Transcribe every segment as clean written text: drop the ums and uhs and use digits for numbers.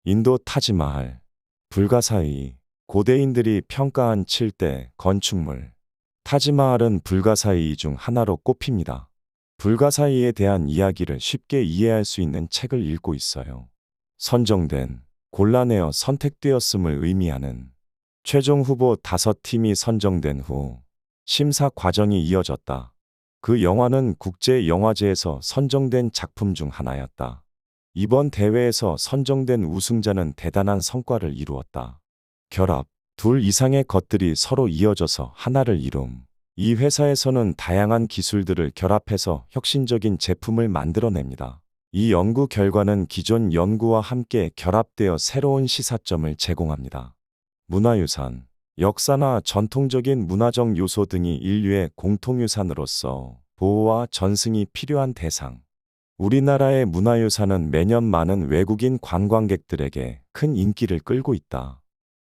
인도 타지마할, 불가사의, 고대인들이 평가한 7대 건축물. 타지마할은 불가사의 중 하나로 꼽힙니다. 불가사의에 대한 이야기를 쉽게 이해할 수 있는 책을 읽고 있어요. 선정된, 골라내어 선택되었음을 의미하는 최종 후보 5팀이 선정된 후 심사 과정이 이어졌다. 그 영화는 국제영화제에서 선정된 작품 중 하나였다. 이번 대회에서 선정된 우승자는 대단한 성과를 이루었다. 결합, 둘 이상의 것들이 서로 이어져서 하나를 이룸. 이 회사에서는 다양한 기술들을 결합해서 혁신적인 제품을 만들어냅니다. 이 연구 결과는 기존 연구와 함께 결합되어 새로운 시사점을 제공합니다. 문화유산, 역사나 전통적인 문화적 요소 등이 인류의 공통유산으로서 보호와 전승이 필요한 대상. 우리나라의 문화유산은 매년 많은 외국인 관광객들에게 큰 인기를 끌고 있다.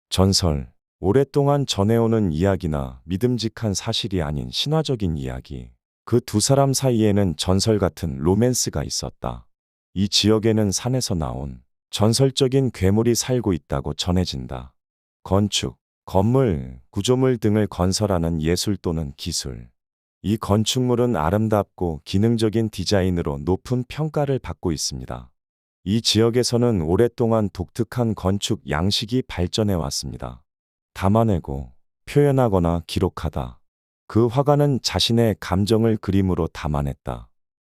전설, 오랫동안 전해오는 이야기나 믿음직한 사실이 아닌 신화적인 이야기. 그 두 사람 사이에는 전설 같은 로맨스가 있었다. 이 지역에는 산에서 나온 전설적인 괴물이 살고 있다고 전해진다. 건축, 건물, 구조물 등을 건설하는 예술 또는 기술. 이 건축물은 아름답고 기능적인 디자인으로 높은 평가를 받고 있습니다. 이 지역에서는 오랫동안 독특한 건축 양식이 발전해 왔습니다. 담아내고 표현하거나 기록하다. 그 화가는 자신의 감정을 그림으로 담아냈다.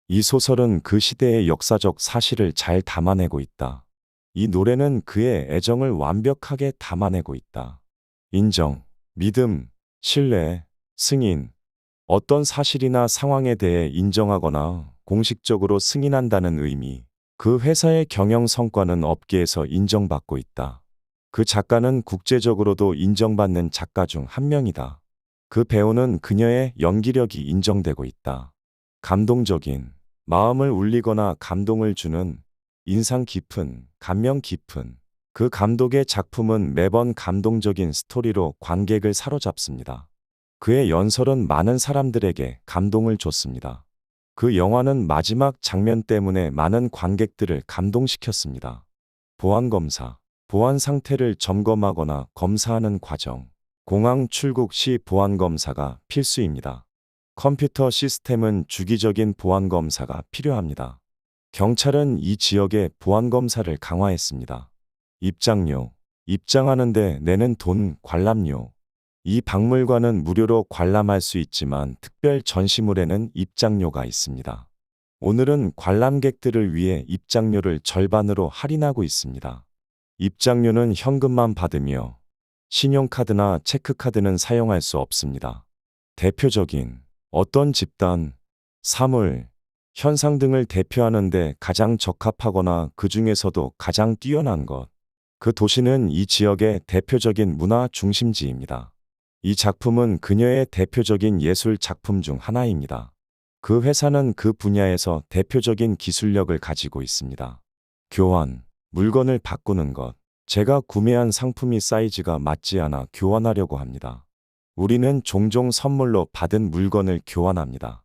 이 소설은 그 시대의 역사적 사실을 잘 담아내고 있다. 이 노래는 그의 애정을 완벽하게 담아내고 있다. 인정, 믿음, 신뢰, 승인. 어떤 사실이나 상황에 대해 인정하거나 공식적으로 승인한다는 의미. 그 회사의 경영 성과는 업계에서 인정받고 있다. 그 작가는 국제적으로도 인정받는 작가 중 한 명이다. 그 배우는 그녀의 연기력이 인정되고 있다. 감동적인, 마음을 울리거나 감동을 주는, 인상 깊은, 감명 깊은. 그 감독의 작품은 매번 감동적인 스토리로 관객을 사로잡습니다. 그의 연설은 많은 사람들에게 감동을 줬습니다. 그 영화는 마지막 장면 때문에 많은 관객들을 감동시켰습니다. 보안검사, 보안 상태를 점검하거나 검사하는 과정. 공항 출국 시 보안검사가 필수입니다. 컴퓨터 시스템은 주기적인 보안검사가 필요합니다. 경찰은 이 지역의 보안검사를 강화했습니다. 입장료, 입장하는데 내는 돈, 관람료. 이 박물관은 무료로 관람할 수 있지만 특별 전시물에는 입장료가 있습니다. 오늘은 관람객들을 위해 입장료를 절반으로 할인하고 있습니다. 입장료는 현금만 받으며 신용카드나 체크카드는 사용할 수 없습니다. 대표적인 어떤 집단, 사물, 현상 등을 대표하는데 가장 적합하거나 그 중에서도 가장 뛰어난 것. 그 도시는 이 지역의 대표적인 문화 중심지입니다. 이 작품은 그녀의 대표적인 예술 작품 중 하나입니다. 그 회사는 그 분야에서 대표적인 기술력을 가지고 있습니다. 교환, 물건을 바꾸는 것. 제가 구매한 상품이 사이즈가 맞지 않아 교환하려고 합니다. 우리는 종종 선물로 받은 물건을 교환합니다.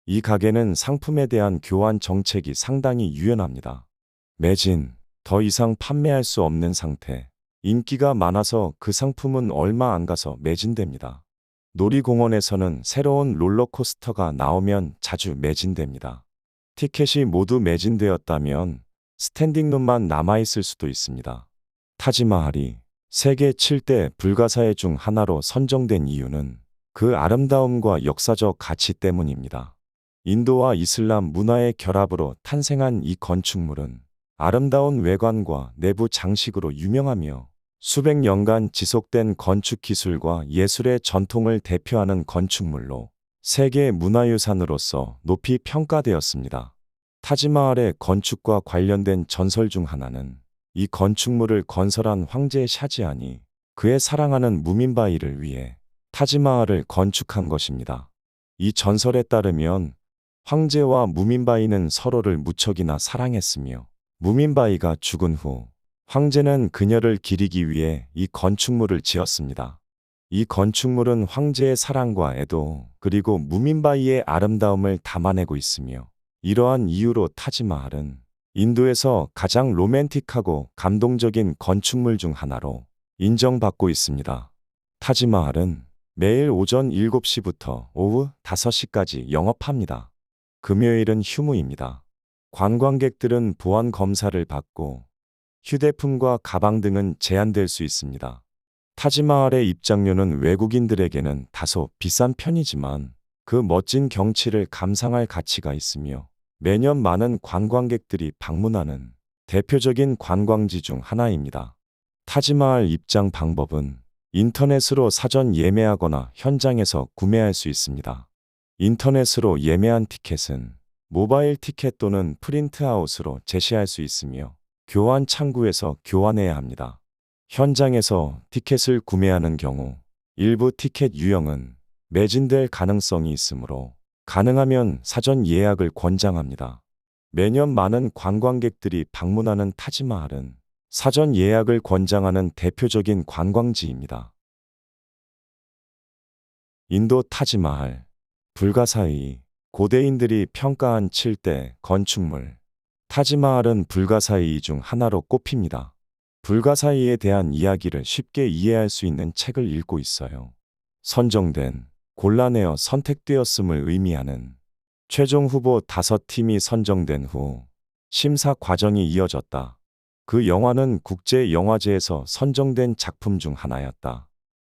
이 가게는 상품에 대한 교환 정책이 상당히 유연합니다. 매진, 더 이상 판매할 수 없는 상태. 인기가 많아서 그 상품은 얼마 안 가서 매진됩니다. 놀이공원에서는 새로운 롤러코스터가 나오면 자주 매진됩니다. 티켓이 모두 매진되었다면 스탠딩룸만 남아있을 수도 있습니다. 타지마할이 세계 7대 불가사의 중 하나로 선정된 이유는 그 아름다움과 역사적 가치 때문입니다. 인도와 이슬람 문화의 결합으로 탄생한 이 건축물은 아름다운 외관과 내부 장식으로 유명하며 수백 년간 지속된 건축 기술과 예술의 전통을 대표하는 건축물로 세계 문화유산으로서 높이 평가되었습니다. 타지마할의 건축과 관련된 전설 중 하나는 이 건축물을 건설한 황제 샤지한이 그의 사랑하는 무민바이를 위해 타지마할을 건축한 것입니다. 이 전설에 따르면 황제와 무민바이는 서로를 무척이나 사랑했으며 무민바이가 죽은 후 황제는 그녀를 기리기 위해 이 건축물을 지었습니다. 이 건축물은 황제의 사랑과 애도 그리고 무민바이의 아름다움을 담아내고 있으며 이러한 이유로 타지마할은 인도에서 가장 로맨틱하고 감동적인 건축물 중 하나로 인정받고 있습니다. 타지마할은 매일 오전 7시부터 오후 5시까지 영업합니다. 금요일은 휴무입니다. 관광객들은 보안 검사를 받고 휴대폰과 가방 등은 제한될 수 있습니다. 타지마할의 입장료는 외국인들에게는 다소 비싼 편이지만 그 멋진 경치를 감상할 가치가 있으며 매년 많은 관광객들이 방문하는 대표적인 관광지 중 하나입니다. 타지마할 입장 방법은 인터넷으로 사전 예매하거나 현장에서 구매할 수 있습니다. 인터넷으로 예매한 티켓은 모바일 티켓 또는 프린트아웃으로 제시할 수 있으며 교환 창구에서 교환해야 합니다. 현장에서 티켓을 구매하는 경우 일부 티켓 유형은 매진될 가능성이 있으므로 가능하면 사전 예약을 권장합니다. 매년 많은 관광객들이 방문하는 타지마할은 사전 예약을 권장하는 대표적인 관광지입니다. 인도 타지마할, 불가사의, 고대인들이 평가한 7대 건축물. 타지마할은 불가사의 중 하나로 꼽힙니다. 불가사의에 대한 이야기를 쉽게 이해할 수 있는 책을 읽고 있어요. 선정된, 골라내어 선택되었음을 의미하는 최종 후보 5팀이 선정된 후 심사 과정이 이어졌다. 그 영화는 국제영화제에서 선정된 작품 중 하나였다.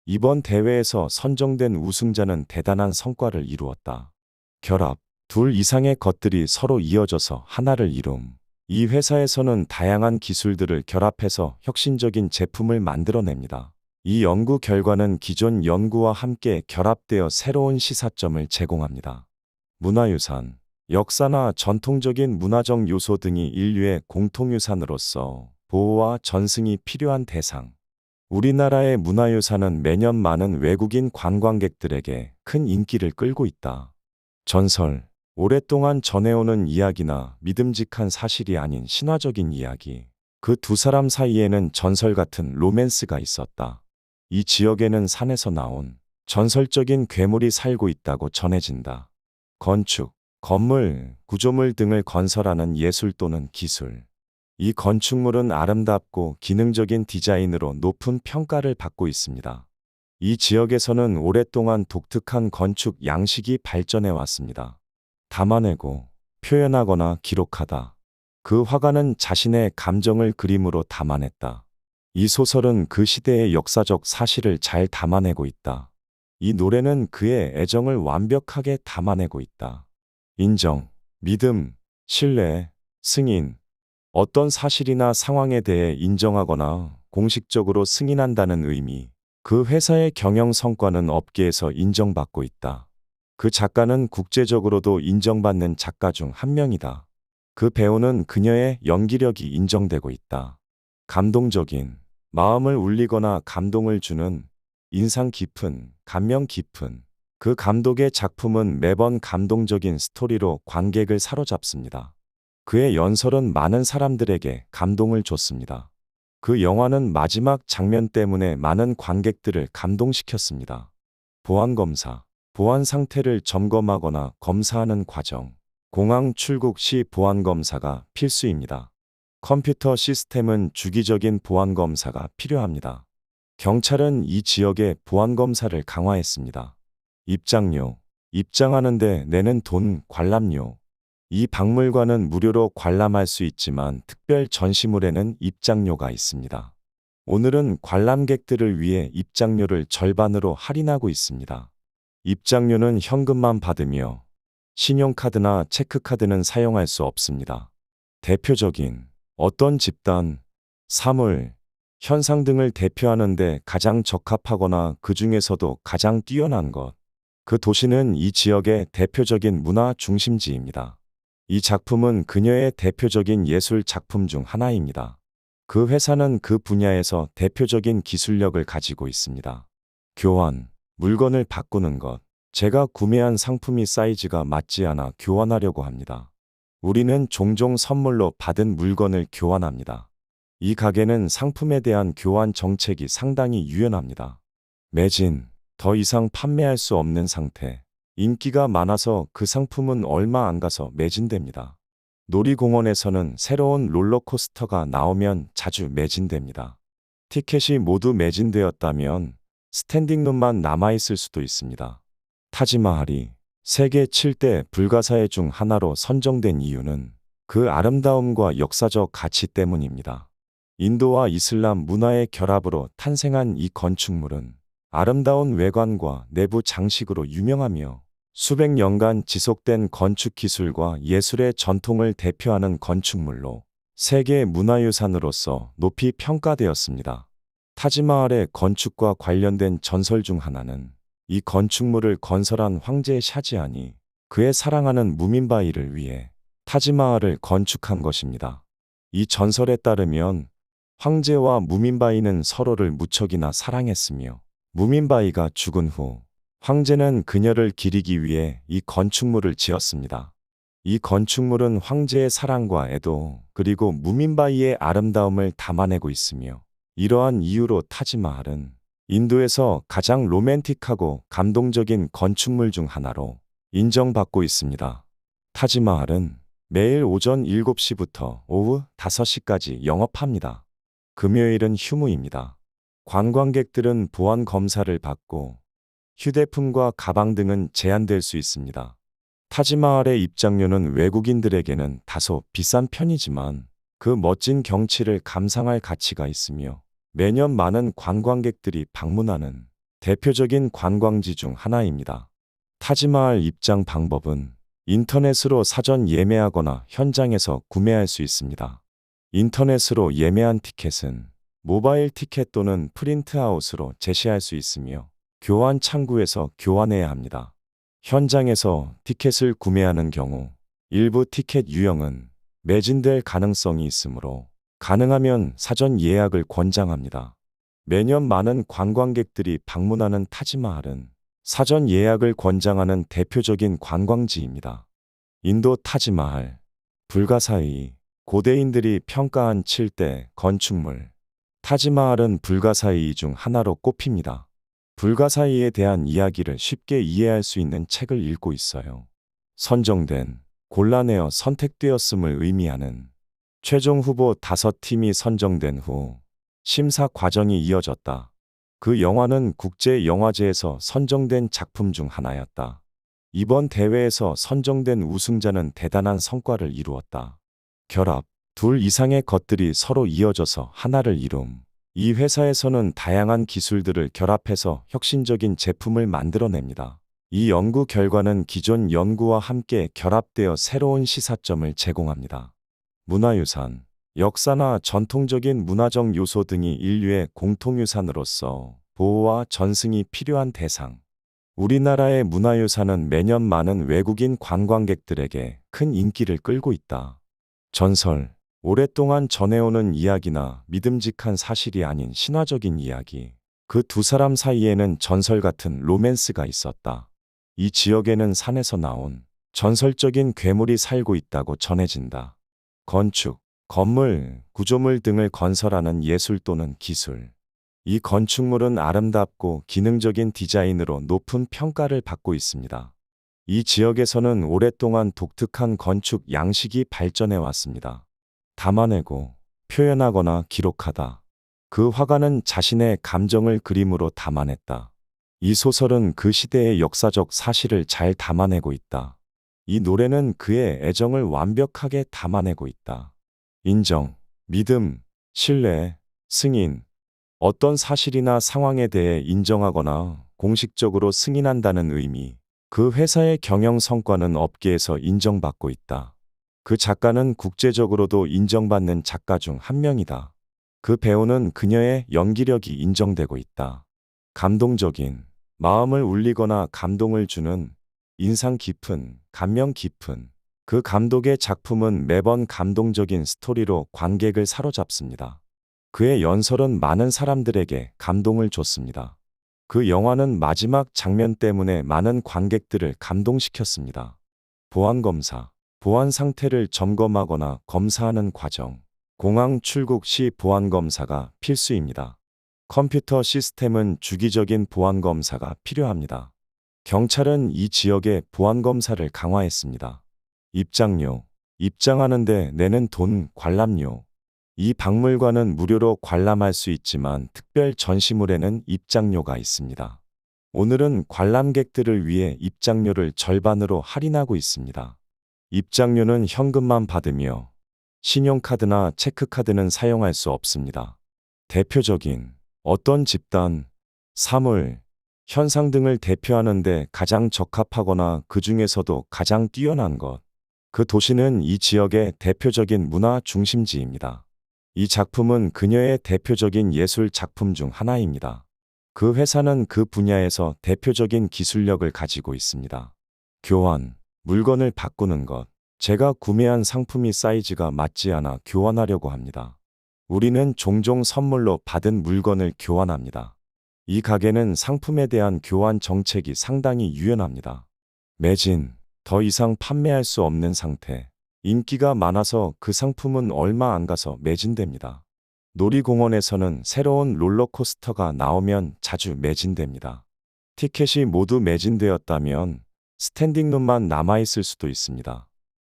이번 대회에서 선정된 우승자는 대단한 성과를 이루었다. 결합, 둘 이상의 것들이 서로 이어져서 하나를 이룸. 이 회사에서는 다양한 기술들을 결합해서 혁신적인 제품을 만들어냅니다. 이 연구 결과는 기존 연구와 함께 결합되어 새로운 시사점을 제공합니다. 문화유산, 역사나 전통적인 문화적 요소 등이 인류의 공통유산으로서 보호와 전승이 필요한 대상. 우리나라의 문화유산은 매년 많은 외국인 관광객들에게 큰 인기를 끌고 있다. 전설, 오랫동안 전해오는 이야기나 믿음직한 사실이 아닌 신화적인 이야기. 그 두 사람 사이에는 전설 같은 로맨스가 있었다. 이 지역에는 산에서 나온 전설적인 괴물이 살고 있다고 전해진다. 건축, 건물, 구조물 등을 건설하는 예술 또는 기술. 이 건축물은 아름답고 기능적인 디자인으로 높은 평가를 받고 있습니다. 이 지역에서는 오랫동안 독특한 건축 양식이 발전해 왔습니다. 담아내고 표현하거나 기록하다. 그 화가는 자신의 감정을 그림으로 담아냈다. 이 소설은 그 시대의 역사적 사실을 잘 담아내고 있다. 이 노래는 그의 애정을 완벽하게 담아내고 있다. 인정, 믿음, 신뢰, 승인. 어떤 사실이나 상황에 대해 인정하거나 공식적으로 승인한다는 의미. 그 회사의 경영 성과는 업계에서 인정받고 있다. 그 작가는 국제적으로도 인정받는 작가 중 한 명이다. 그 배우는 그녀의 연기력이 인정되고 있다. 감동적인, 마음을 울리거나 감동을 주는, 인상 깊은, 감명 깊은. 그 감독의 작품은 매번 감동적인 스토리로 관객을 사로잡습니다. 그의 연설은 많은 사람들에게 감동을 줬습니다. 그 영화는 마지막 장면 때문에 많은 관객들을 감동시켰습니다. 보안검사, 보안 상태를 점검하거나 검사하는 과정. 공항 출국 시 보안검사가 필수입니다. 컴퓨터 시스템은 주기적인 보안검사가 필요합니다. 경찰은 이 지역의 보안검사를 강화했습니다. 입장료, 입장하는데 내는 돈, 관람료. 이 박물관은 무료로 관람할 수 있지만 특별 전시물에는 입장료가 있습니다. 오늘은 관람객들을 위해 입장료를 절반으로 할인하고 있습니다. 입장료는 현금만 받으며 신용카드나 체크카드는 사용할 수 없습니다. 대표적인 어떤 집단, 사물, 현상 등을 대표하는 데 가장 적합하거나 그 중에서도 가장 뛰어난 것. 그 도시는 이 지역의 대표적인 문화 중심지입니다. 이 작품은 그녀의 대표적인 예술 작품 중 하나입니다. 그 회사는 그 분야에서 대표적인 기술력을 가지고 있습니다. 교환, 물건을 바꾸는 것. 제가 구매한 상품이 사이즈가 맞지 않아 교환하려고 합니다. 우리는 종종 선물로 받은 물건을 교환합니다. 이 가게는 상품에 대한 교환 정책이 상당히 유연합니다. 매진, 더 이상 판매할 수 없는 상태. 인기가 많아서 그 상품은 얼마 안 가서 매진됩니다. 놀이공원에서는 새로운 롤러코스터가 나오면 자주 매진됩니다. 티켓이 모두 매진되었다면 스탠딩룸만 남아있을 수도 있습니다. 타지마할이 세계 7대 불가사의 중 하나로 선정된 이유는 그 아름다움과 역사적 가치 때문입니다. 인도와 이슬람 문화의 결합으로 탄생한 이 건축물은 아름다운 외관과 내부 장식으로 유명하며 수백 년간 지속된 건축 기술과 예술의 전통을 대표하는 건축물로 세계 문화유산으로서 높이 평가되었습니다. 타지마할의 건축과 관련된 전설 중 하나는 이 건축물을 건설한 황제 샤지한이 그의 사랑하는 무민바이를 위해 타지마할을 건축한 것입니다. 이 전설에 따르면 황제와 무민바이는 서로를 무척이나 사랑했으며 무민바이가 죽은 후 황제는 그녀를 기리기 위해 이 건축물을 지었습니다. 이 건축물은 황제의 사랑과 애도 그리고 무민바이의 아름다움을 담아내고 있으며 이러한 이유로 타지마할은 인도에서 가장 로맨틱하고 감동적인 건축물 중 하나로 인정받고 있습니다. 타지마할은 매일 오전 7시부터 오후 5시까지 영업합니다. 금요일은 휴무입니다. 관광객들은 보안 검사를 받고 휴대폰과 가방 등은 제한될 수 있습니다. 타지마할의 입장료는 외국인들에게는 다소 비싼 편이지만 그 멋진 경치를 감상할 가치가 있으며 매년 많은 관광객들이 방문하는 대표적인 관광지 중 하나입니다. 타지마할 입장 방법은 인터넷으로 사전 예매하거나 현장에서 구매할 수 있습니다. 인터넷으로 예매한 티켓은 모바일 티켓 또는 프린트아웃으로 제시할 수 있으며 교환 창구에서 교환해야 합니다. 현장에서 티켓을 구매하는 경우 일부 티켓 유형은 매진될 가능성이 있으므로 가능하면 사전 예약을 권장합니다. 매년 많은 관광객들이 방문하는 타지마할은 사전 예약을 권장하는 대표적인 관광지입니다. 인도 타지마할, 불가사의, 고대인들이 평가한 7대 건축물. 타지마할은 불가사의 중 하나로 꼽힙니다. 불가사의에 대한 이야기를 쉽게 이해할 수 있는 책을 읽고 있어요. 선정된, 곤란해어 선택되었음을 의미하는 최종 후보 5팀이 선정된 후 심사 과정이 이어졌다. 그 영화는 국제영화제에서 선정된 작품 중 하나였다. 이번 대회에서 선정된 우승자는 대단한 성과를 이루었다. 결합, 둘 이상의 것들이 서로 이어져서 하나를 이룸. 이 회사에서는 다양한 기술들을 결합해서 혁신적인 제품을 만들어냅니다. 이 연구 결과는 기존 연구와 함께 결합되어 새로운 시사점을 제공합니다. 문화유산, 역사나 전통적인 문화적 요소 등이 인류의 공통유산으로서 보호와 전승이 필요한 대상. 우리나라의 문화유산은 매년 많은 외국인 관광객들에게 큰 인기를 끌고 있다. 전설, 오랫동안 전해오는 이야기나 믿음직한 사실이 아닌 신화적인 이야기. 그 두 사람 사이에는 전설 같은 로맨스가 있었다. 이 지역에는 산에서 나온 전설적인 괴물이 살고 있다고 전해진다. 건축, 건물, 구조물 등을 건설하는 예술 또는 기술. 이 건축물은 아름답고 기능적인 디자인으로 높은 평가를 받고 있습니다. 이 지역에서는 오랫동안 독특한 건축 양식이 발전해 왔습니다. 담아내고 표현하거나 기록하다. 그 화가는 자신의 감정을 그림으로 담아냈다. 이 소설은 그 시대의 역사적 사실을 잘 담아내고 있다. 이 노래는 그의 애정을 완벽하게 담아내고 있다. 인정, 믿음, 신뢰, 승인. 어떤 사실이나 상황에 대해 인정하거나 공식적으로 승인한다는 의미. 그 회사의 경영 성과는 업계에서 인정받고 있다. 그 작가는 국제적으로도 인정받는 작가 중 한 명이다. 그 배우는 그녀의 연기력이 인정되고 있다. 감동적인, 마음을 울리거나 감동을 주는, 인상 깊은, 감명 깊은. 그 감독의 작품은 매번 감동적인 스토리로 관객을 사로잡습니다. 그의 연설은 많은 사람들에게 감동을 줬습니다. 그 영화는 마지막 장면 때문에 많은 관객들을 감동시켰습니다. 보안검사, 보안 상태를 점검하거나 검사하는 과정. 공항 출국 시 보안검사가 필수입니다. 컴퓨터 시스템은 주기적인 보안검사가 필요합니다. 경찰은 이 지역의 보안검사를 강화했습니다. 입장료, 입장하는데 내는 돈, 관람료. 이 박물관은 무료로 관람할 수 있지만 특별 전시물에는 입장료가 있습니다. 오늘은 관람객들을 위해 입장료를 절반으로 할인하고 있습니다. 입장료는 현금만 받으며 신용카드나 체크카드는 사용할 수 없습니다. 대표적인 어떤 집단, 사물, 현상 등을 대표하는데 가장 적합하거나 그 중에서도 가장 뛰어난 것. 그 도시는 이 지역의 대표적인 문화 중심지입니다. 이 작품은 그녀의 대표적인 예술 작품 중 하나입니다. 그 회사는 그 분야에서 대표적인 기술력을 가지고 있습니다. 교환, 물건을 바꾸는 것. 제가 구매한 상품이 사이즈가 맞지 않아 교환하려고 합니다. 우리는 종종 선물로 받은 물건을 교환합니다. 이 가게는 상품에 대한 교환 정책이 상당히 유연합니다. 매진, 더 이상 판매할 수 없는 상태. 인기가 많아서 그 상품은 얼마 안 가서 매진됩니다. 놀이공원에서는 새로운 롤러코스터가 나오면 자주 매진됩니다. 티켓이 모두 매진되었다면 스탠딩룸만 남아있을 수도 있습니다.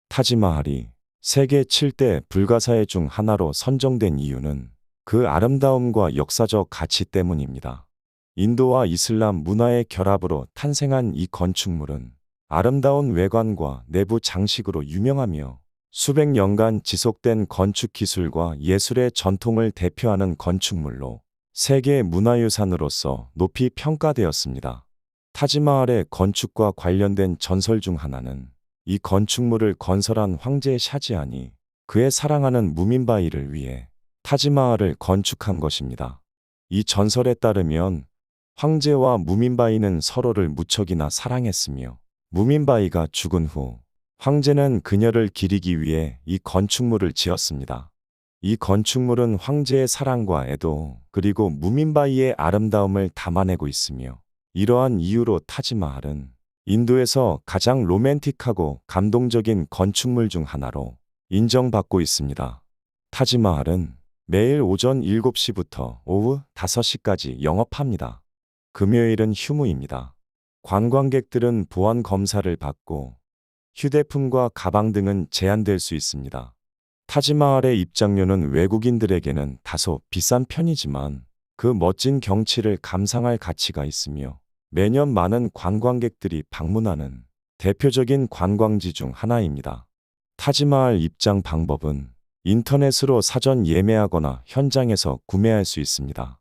타지마할이 세계 7대 불가사의 중 하나로 선정된 이유는 그 아름다움과 역사적 가치 때문입니다. 인도와 이슬람 문화의 결합으로 탄생한 이 건축물은 아름다운 외관과 내부 장식으로 유명하며 수백 년간 지속된 건축 기술과 예술의 전통을 대표하는 건축물로 세계 문화유산으로서 높이 평가되었습니다. 타지마할의 건축과 관련된 전설 중 하나는 이 건축물을 건설한 황제 샤지한이 그의 사랑하는 무민바이를 위해 타지마할을 건축한 것입니다. 이 전설에 따르면 황제와 무민바이는 서로를 무척이나 사랑했으며 무민바이가 죽은 후 황제는 그녀를 기리기 위해 이 건축물을 지었습니다. 이 건축물은 황제의 사랑과 애도 그리고 무민바이의 아름다움을 담아내고 있으며 이러한 이유로 타지마할은 인도에서 가장 로맨틱하고 감동적인 건축물 중 하나로 인정받고 있습니다. 타지마할은 매일 오전 7시부터 오후 5시까지 영업합니다. 금요일은 휴무입니다. 관광객들은 보안 검사를 받고 휴대폰과 가방 등은 제한될 수 있습니다. 타지마할의 입장료는 외국인들에게는 다소 비싼 편이지만 그 멋진 경치를 감상할 가치가 있으며 매년 많은 관광객들이 방문하는 대표적인 관광지 중 하나입니다. 타지마할 입장 방법은 인터넷으로 사전 예매하거나 현장에서 구매할 수 있습니다.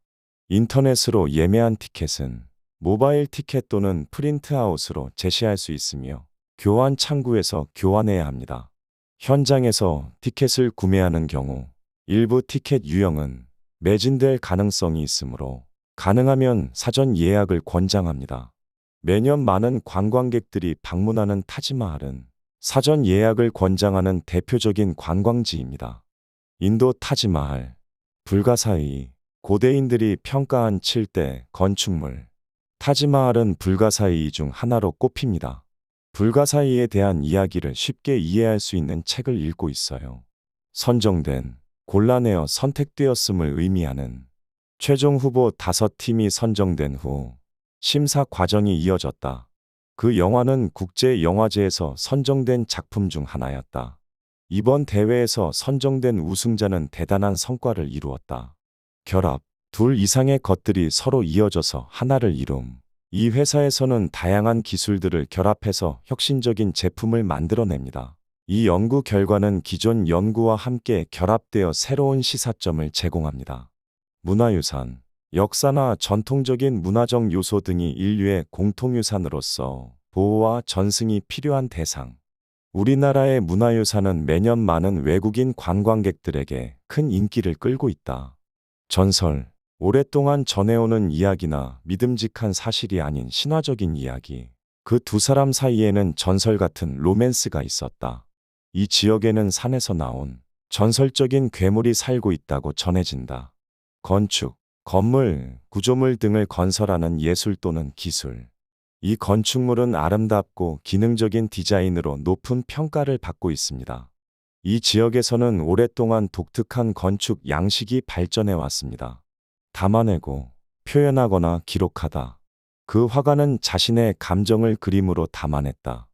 인터넷으로 예매한 티켓은 모바일 티켓 또는 프린트아웃으로 제시할 수 있으며 교환 창구에서 교환해야 합니다. 현장에서 티켓을 구매하는 경우 일부 티켓 유형은 매진될 가능성이 있으므로 가능하면 사전 예약을 권장합니다. 매년 많은 관광객들이 방문하는 타지마할은 사전 예약을 권장하는 대표적인 관광지입니다. 인도 타지마할, 불가사의, 고대인들이 평가한 7대 건축물. 타지마할은 불가사의 중 하나로 꼽힙니다. 불가사의에 대한 이야기를 쉽게 이해할 수 있는 책을 읽고 있어요. 선정된, 골라내어 선택되었음을 의미하는 최종 후보 5팀이 선정된 후 심사 과정이 이어졌다. 그 영화는 국제영화제에서 선정된 작품 중 하나였다. 이번 대회에서 선정된 우승자는 대단한 성과를 이루었다. 결합, 둘 이상의 것들이 서로 이어져서 하나를 이룸. 이 회사에서는 다양한 기술들을 결합해서 혁신적인 제품을 만들어냅니다. 이 연구 결과는 기존 연구와 함께 결합되어 새로운 시사점을 제공합니다. 문화유산, 역사나 전통적인 문화적 요소 등이 인류의 공통유산으로서 보호와 전승이 필요한 대상. 우리나라의 문화유산은 매년 많은 외국인 관광객들에게 큰 인기를 끌고 있다. 전설, 오랫동안 전해오는 이야기나 믿음직한 사실이 아닌 신화적인 이야기. 그 두 사람 사이에는 전설 같은 로맨스가 있었다. 이 지역에는 산에서 나온 전설적인 괴물이 살고 있다고 전해진다. 건축, 건물, 구조물 등을 건설하는 예술 또는 기술. 이 건축물은 아름답고 기능적인 디자인으로 높은 평가를 받고 있습니다. 이 지역에서는 오랫동안 독특한 건축 양식이 발전해 왔습니다. 담아내고 표현하거나 기록하다. 그 화가는 자신의 감정을 그림으로 담아냈다.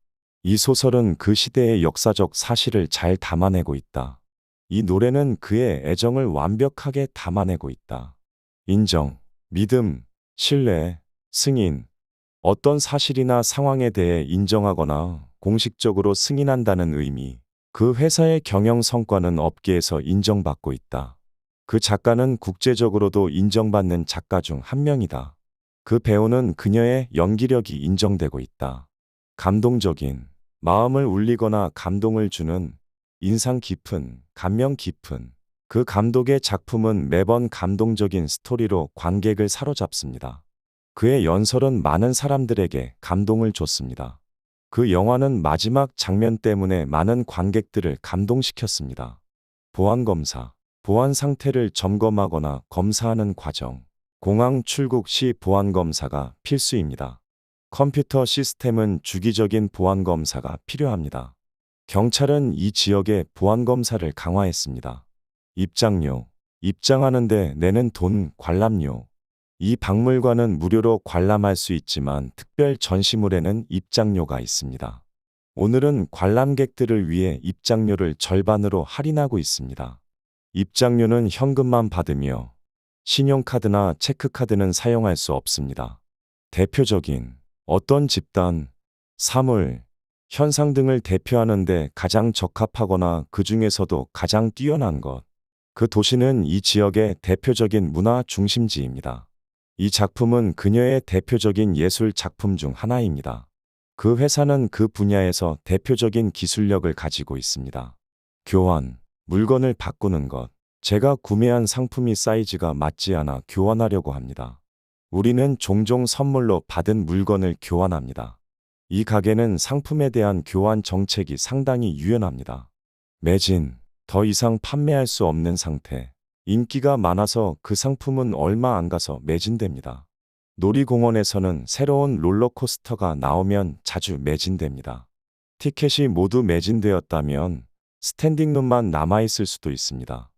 이 소설은 그 시대의 역사적 사실을 잘 담아내고 있다. 이 노래는 그의 애정을 완벽하게 담아내고 있다. 인정, 믿음, 신뢰, 승인, 어떤 사실이나 상황에 대해 인정하거나 공식적으로 승인한다는 의미. 그 회사의 경영 성과는 업계에서 인정받고 있다. 그 작가는 국제적으로도 인정받는 작가 중 한 명이다. 그 배우는 그녀의 연기력이 인정되고 있다. 감동적인, 마음을 울리거나 감동을 주는 인상 깊은, 감명 깊은 그 감독의 작품은 매번 감동적인 스토리로 관객을 사로잡습니다. 그의 연설은 많은 사람들에게 감동을 줬습니다. 그 영화는 마지막 장면 때문에 많은 관객들을 감동시켰습니다. 보안검사, 보안 상태를 점검하거나 검사하는 과정. 공항 출국 시 보안검사가 필수입니다. 컴퓨터 시스템은 주기적인 보안검사가 필요합니다. 경찰은 이 지역의 보안검사를 강화했습니다. 입장료, 입장하는데 내는 돈, 관람료. 이 박물관은 무료로 관람할 수 있지만 특별 전시물에는 입장료가 있습니다. 오늘은 관람객들을 위해 입장료를 절반으로 할인하고 있습니다. 입장료는 현금만 받으며 신용카드나 체크카드는 사용할 수 없습니다. 대표적인 어떤 집단, 사물, 현상 등을 대표하는데 가장 적합하거나 그 중에서도 가장 뛰어난 것. 그 도시는 이 지역의 대표적인 문화 중심지입니다. 이 작품은 그녀의 대표적인 예술 작품 중 하나입니다. 그 회사는 그 분야에서 대표적인 기술력을 가지고 있습니다. 교환, 물건을 바꾸는 것. 제가 구매한 상품이 사이즈가 맞지 않아 교환하려고 합니다. 우리는 종종 선물로 받은 물건을 교환합니다. 이 가게는 상품에 대한 교환 정책이 상당히 유연합니다. 매진, 더 이상 판매할 수 없는 상태. 인기가 많아서 그 상품은 얼마 안 가서 매진됩니다. 놀이공원에서는 새로운 롤러코스터가 나오면 자주 매진됩니다. 티켓이 모두 매진되었다면 스탠딩룸만 남아있을 수도 있습니다.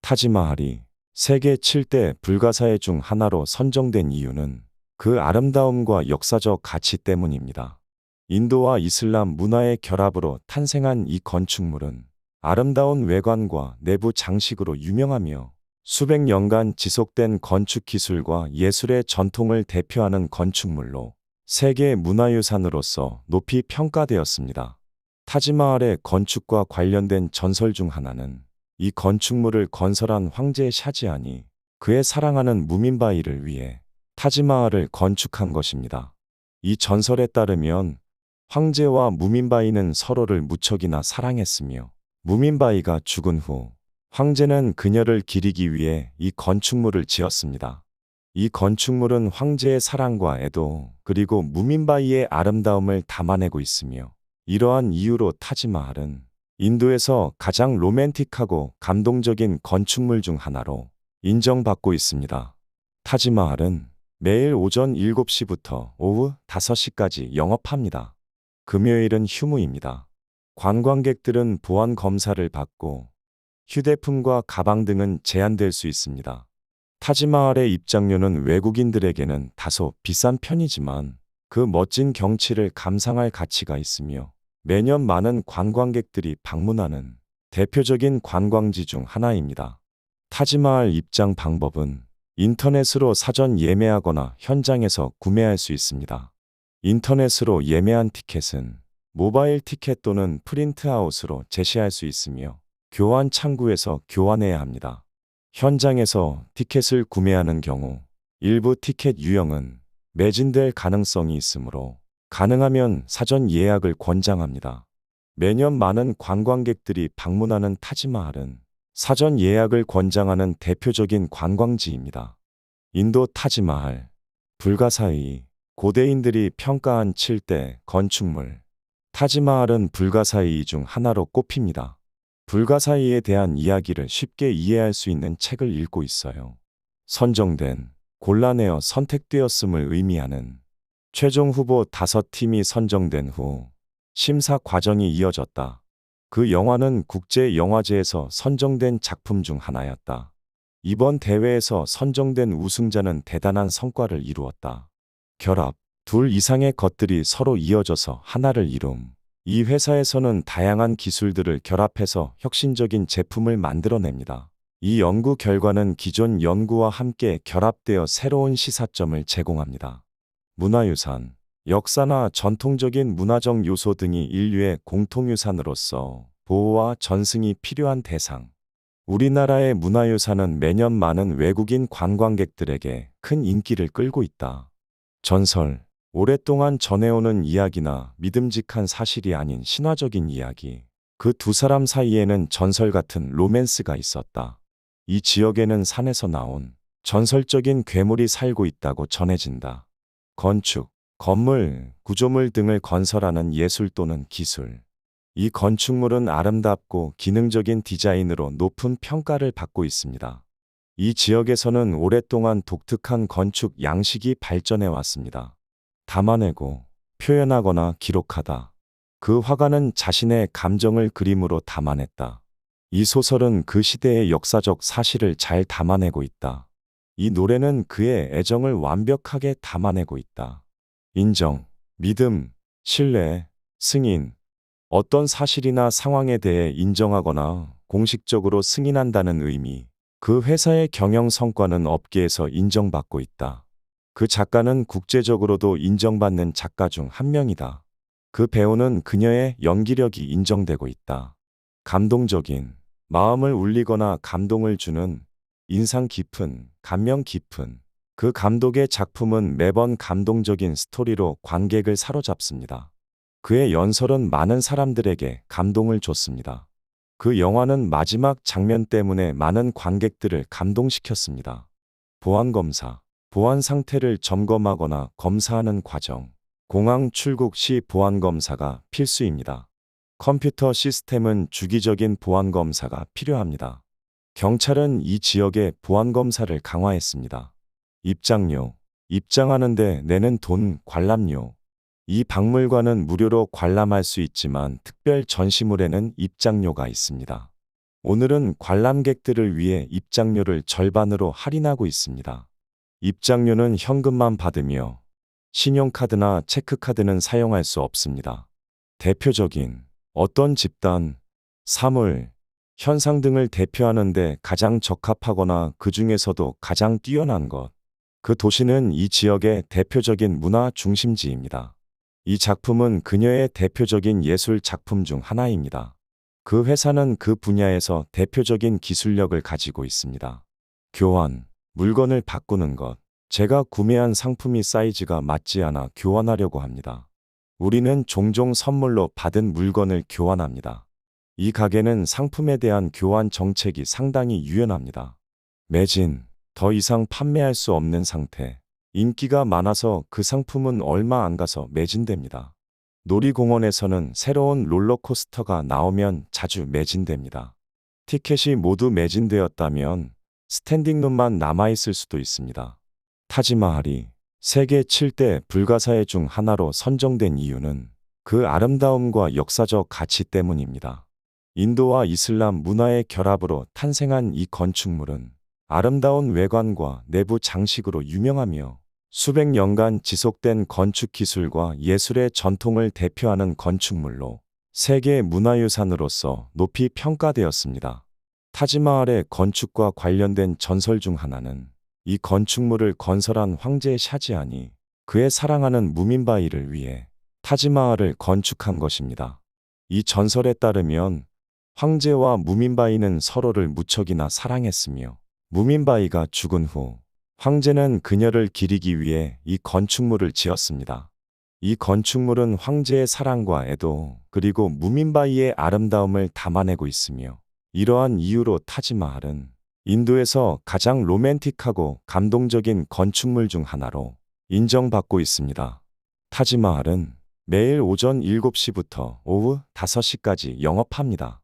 타지마할이 세계 7대 불가사의 중 하나로 선정된 이유는 그 아름다움과 역사적 가치 때문입니다. 인도와 이슬람 문화의 결합으로 탄생한 이 건축물은 아름다운 외관과 내부 장식으로 유명하며 수백 년간 지속된 건축 기술과 예술의 전통을 대표하는 건축물로 세계 문화유산으로서 높이 평가되었습니다. 타지마할의 건축과 관련된 전설 중 하나는 이 건축물을 건설한 황제 샤지한이 그의 사랑하는 무민바이를 위해 타지마할을 건축한 것입니다. 이 전설에 따르면 황제와 무민바이는 서로를 무척이나 사랑했으며 무민바이가 죽은 후 황제는 그녀를 기리기 위해 이 건축물을 지었습니다. 이 건축물은 황제의 사랑과 애도 그리고 무민바이의 아름다움을 담아내고 있으며 이러한 이유로 타지마할은 인도에서 가장 로맨틱하고 감동적인 건축물 중 하나로 인정받고 있습니다. 타지마할은 매일 오전 7시부터 오후 5시까지 영업합니다. 금요일은 휴무입니다. 관광객들은 보안 검사를 받고 휴대폰과 가방 등은 제한될 수 있습니다. 타지마할의 입장료는 외국인들에게는 다소 비싼 편이지만 그 멋진 경치를 감상할 가치가 있으며 매년 많은 관광객들이 방문하는 대표적인 관광지 중 하나입니다. 타지마할 입장 방법은 인터넷으로 사전 예매하거나 현장에서 구매할 수 있습니다. 인터넷으로 예매한 티켓은 모바일 티켓 또는 프린트아웃으로 제시할 수 있으며 교환 창구에서 교환해야 합니다. 현장에서 티켓을 구매하는 경우 일부 티켓 유형은 매진될 가능성이 있으므로 가능하면 사전 예약을 권장합니다. 매년 많은 관광객들이 방문하는 타지마할은 사전 예약을 권장하는 대표적인 관광지입니다. 인도 타지마할, 불가사의, 고대인들이 평가한 7대 건축물. 타지마할은 불가사의 중 하나로 꼽힙니다. 불가사의에 대한 이야기를 쉽게 이해할 수 있는 책을 읽고 있어요. 선정된, 곤란해어 선택되었음을 의미하는 최종 후보 5팀이 선정된 후 심사 과정이 이어졌다. 그 영화는 국제영화제에서 선정된 작품 중 하나였다. 이번 대회에서 선정된 우승자는 대단한 성과를 이루었다. 결합, 둘 이상의 것들이 서로 이어져서 하나를 이룸. 이 회사에서는 다양한 기술들을 결합해서 혁신적인 제품을 만들어냅니다. 이 연구 결과는 기존 연구와 함께 결합되어 새로운 시사점을 제공합니다. 문화유산, 역사나 전통적인 문화적 요소 등이 인류의 공통유산으로서 보호와 전승이 필요한 대상. 우리나라의 문화유산은 매년 많은 외국인 관광객들에게 큰 인기를 끌고 있다. 전설, 오랫동안 전해오는 이야기나 믿음직한 사실이 아닌 신화적인 이야기. 그 두 사람 사이에는 전설 같은 로맨스가 있었다. 이 지역에는 산에서 나온 전설적인 괴물이 살고 있다고 전해진다. 건축, 건물, 구조물 등을 건설하는 예술 또는 기술. 이 건축물은 아름답고 기능적인 디자인으로 높은 평가를 받고 있습니다. 이 지역에서는 오랫동안 독특한 건축 양식이 발전해 왔습니다. 담아내고 표현하거나 기록하다. 그 화가는 자신의 감정을 그림으로 담아냈다. 이 소설은 그 시대의 역사적 사실을 잘 담아내고 있다. 이 노래는 그의 애정을 완벽하게 담아내고 있다. 인정, 믿음, 신뢰, 승인. 어떤 사실이나 상황에 대해 인정하거나 공식적으로 승인한다는 의미. 그 회사의 경영 성과는 업계에서 인정받고 있다. 그 작가는 국제적으로도 인정받는 작가 중 한 명이다. 그 배우는 그녀의 연기력이 인정되고 있다. 감동적인, 마음을 울리거나 감동을 주는, 인상 깊은, 감명 깊은. 그 감독의 작품은 매번 감동적인 스토리로 관객을 사로잡습니다. 그의 연설은 많은 사람들에게 감동을 줬습니다. 그 영화는 마지막 장면 때문에 많은 관객들을 감동시켰습니다. 보안검사, 보안 상태를 점검하거나 검사하는 과정. 공항 출국 시 보안검사가 필수입니다. 컴퓨터 시스템은 주기적인 보안검사가 필요합니다. 경찰은 이 지역의 보안검사를 강화했습니다. 입장료, 입장하는데 내는 돈, 관람료. 이 박물관은 무료로 관람할 수 있지만 특별 전시물에는 입장료가 있습니다. 오늘은 관람객들을 위해 입장료를 절반으로 할인하고 있습니다. 입장료는 현금만 받으며 신용카드나 체크카드는 사용할 수 없습니다. 대표적인 어떤 집단, 사물, 현상 등을 대표하는 데 가장 적합하거나 그 중에서도 가장 뛰어난 것. 그 도시는 이 지역의 대표적인 문화 중심지입니다. 이 작품은 그녀의 대표적인 예술 작품 중 하나입니다. 그 회사는 그 분야에서 대표적인 기술력을 가지고 있습니다. 교환, 물건을 바꾸는 것. 제가 구매한 상품이 사이즈가 맞지 않아 교환하려고 합니다. 우리는 종종 선물로 받은 물건을 교환합니다. 이 가게는 상품에 대한 교환 정책이 상당히 유연합니다. 매진, 더 이상 판매할 수 없는 상태. 인기가 많아서 그 상품은 얼마 안 가서 매진됩니다. 놀이공원에서는 새로운 롤러코스터가 나오면 자주 매진됩니다. 티켓이 모두 매진되었다면 스탠딩룸만 남아있을 수도 있습니다. 타지마할이 세계 7대 불가사의 중 하나로 선정된 이유는 그 아름다움과 역사적 가치 때문입니다. 인도와 이슬람 문화의 결합으로 탄생한 이 건축물은 아름다운 외관과 내부 장식으로 유명하며 수백 년간 지속된 건축 기술과 예술의 전통을 대표하는 건축물로 세계 문화유산으로서 높이 평가되었습니다. 타지마할의 건축과 관련된 전설 중 하나는 이 건축물을 건설한 황제 샤지한이 그의 사랑하는 무민바이를 위해 타지마할을 건축한 것입니다. 이 전설에 따르면 황제와 무민바이는 서로를 무척이나 사랑했으며 무민바이가 죽은 후 황제는 그녀를 기리기 위해 이 건축물을 지었습니다. 이 건축물은 황제의 사랑과 애도 그리고 무민바이의 아름다움을 담아내고 있으며 이러한 이유로 타지마할은 인도에서 가장 로맨틱하고 감동적인 건축물 중 하나로 인정받고 있습니다. 타지마할은 매일 오전 7시부터 오후 5시까지 영업합니다.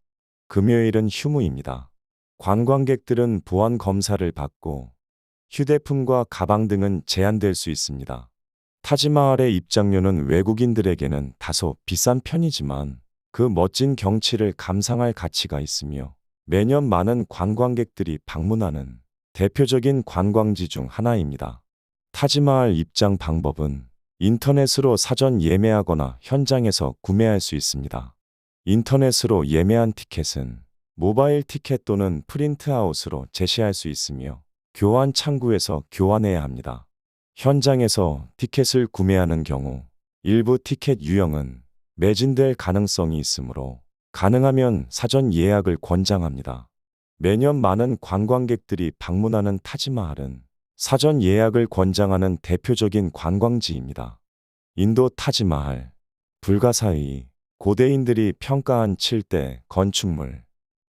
금요일은 휴무입니다. 관광객들은 보안 검사를 받고 휴대폰과 가방 등은 제한될 수 있습니다. 타지마할의 입장료는 외국인들에게는 다소 비싼 편이지만 그 멋진 경치를 감상할 가치가 있으며 매년 많은 관광객들이 방문하는 대표적인 관광지 중 하나입니다. 타지마할 입장 방법은 인터넷으로 사전 예매하거나 현장에서 구매할 수 있습니다. 인터넷으로 예매한 티켓은 모바일 티켓 또는 프린트아웃으로 제시할 수 있으며 교환 창구에서 교환해야 합니다. 현장에서 티켓을 구매하는 경우 일부 티켓 유형은 매진될 가능성이 있으므로 가능하면 사전 예약을 권장합니다. 매년 많은 관광객들이 방문하는 타지마할은 사전 예약을 권장하는 대표적인 관광지입니다. 인도 타지마할, 불가사의, 고대인들이 평가한 7대 건축물.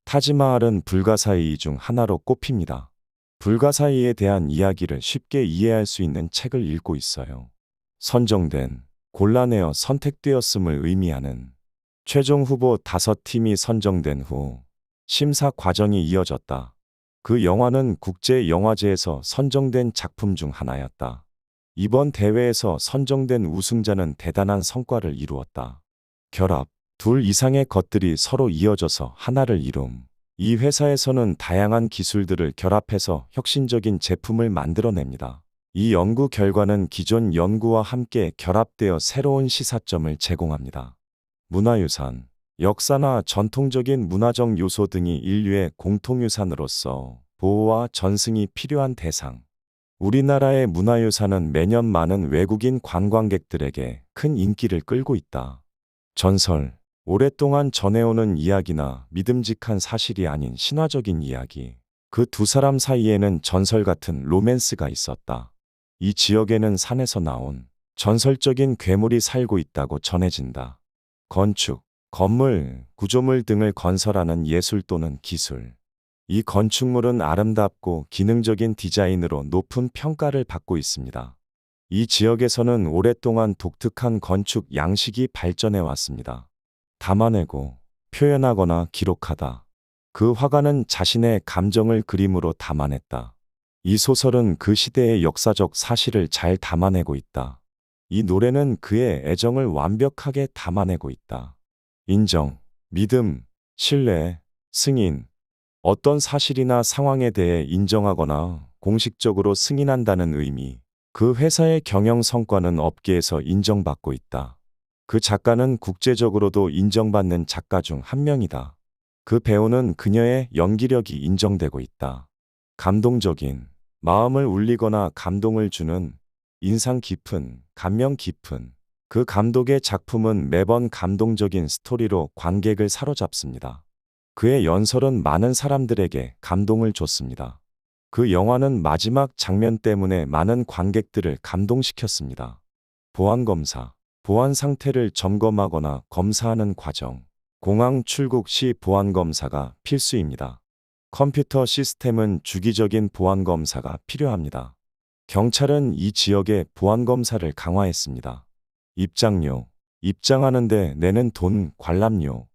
타지마할은 불가사의 중 하나로 꼽힙니다. 불가사의에 대한 이야기를 쉽게 이해할 수 있는 책을 읽고 있어요. 선정된, 골라내어 선택되었음을 의미하는 최종 후보 5팀이 선정된 후 심사 과정이 이어졌다. 그 영화는 국제영화제에서 선정된 작품 중 하나였다. 이번 대회에서 선정된 우승자는 대단한 성과를 이루었다. 결합, 둘 이상의 것들이 서로 이어져서 하나를 이룸. 이 회사에서는 다양한 기술들을 결합해서 혁신적인 제품을 만들어냅니다. 이 연구 결과는 기존 연구와 함께 결합되어 새로운 시사점을 제공합니다. 문화유산, 역사나 전통적인 문화적 요소 등이 인류의 공통유산으로서 보호와 전승이 필요한 대상. 우리나라의 문화유산은 매년 많은 외국인 관광객들에게 큰 인기를 끌고 있다. 전설, 오랫동안 전해오는 이야기나 믿음직한 사실이 아닌 신화적인 이야기. 그 두 사람 사이에는 전설 같은 로맨스가 있었다. 이 지역에는 산에서 나온 전설적인 괴물이 살고 있다고 전해진다. 건축, 건물, 구조물 등을 건설하는 예술 또는 기술. 이 건축물은 아름답고 기능적인 디자인으로 높은 평가를 받고 있습니다. 이 지역에서는 오랫동안 독특한 건축 양식이 발전해 왔습니다. 담아내고 표현하거나 기록하다. 그 화가는 자신의 감정을 그림으로 담아냈다. 이 소설은 그 시대의 역사적 사실을 잘 담아내고 있다. 이 노래는 그의 애정을 완벽하게 담아내고 있다. 인정, 믿음, 신뢰, 승인. 어떤 사실이나 상황에 대해 인정하거나 공식적으로 승인한다는 의미. 그 회사의 경영 성과는 업계에서 인정받고 있다. 그 작가는 국제적으로도 인정받는 작가 중 한 명이다. 그 배우는 그녀의 연기력이 인정되고 있다. 감동적인, 마음을 울리거나 감동을 주는, 인상 깊은, 감명 깊은. 그 감독의 작품은 매번 감동적인 스토리로 관객을 사로잡습니다. 그의 연설은 많은 사람들에게 감동을 줬습니다. 그 영화는 마지막 장면 때문에 많은 관객들을 감동시켰습니다. 보안검사, 보안 상태를 점검하거나 검사하는 과정. 공항 출국 시 보안검사가 필수입니다. 컴퓨터 시스템은 주기적인 보안검사가 필요합니다. 경찰은 이 지역의 보안검사를 강화했습니다. 입장료, 입장하는데 내는 돈, 관람료.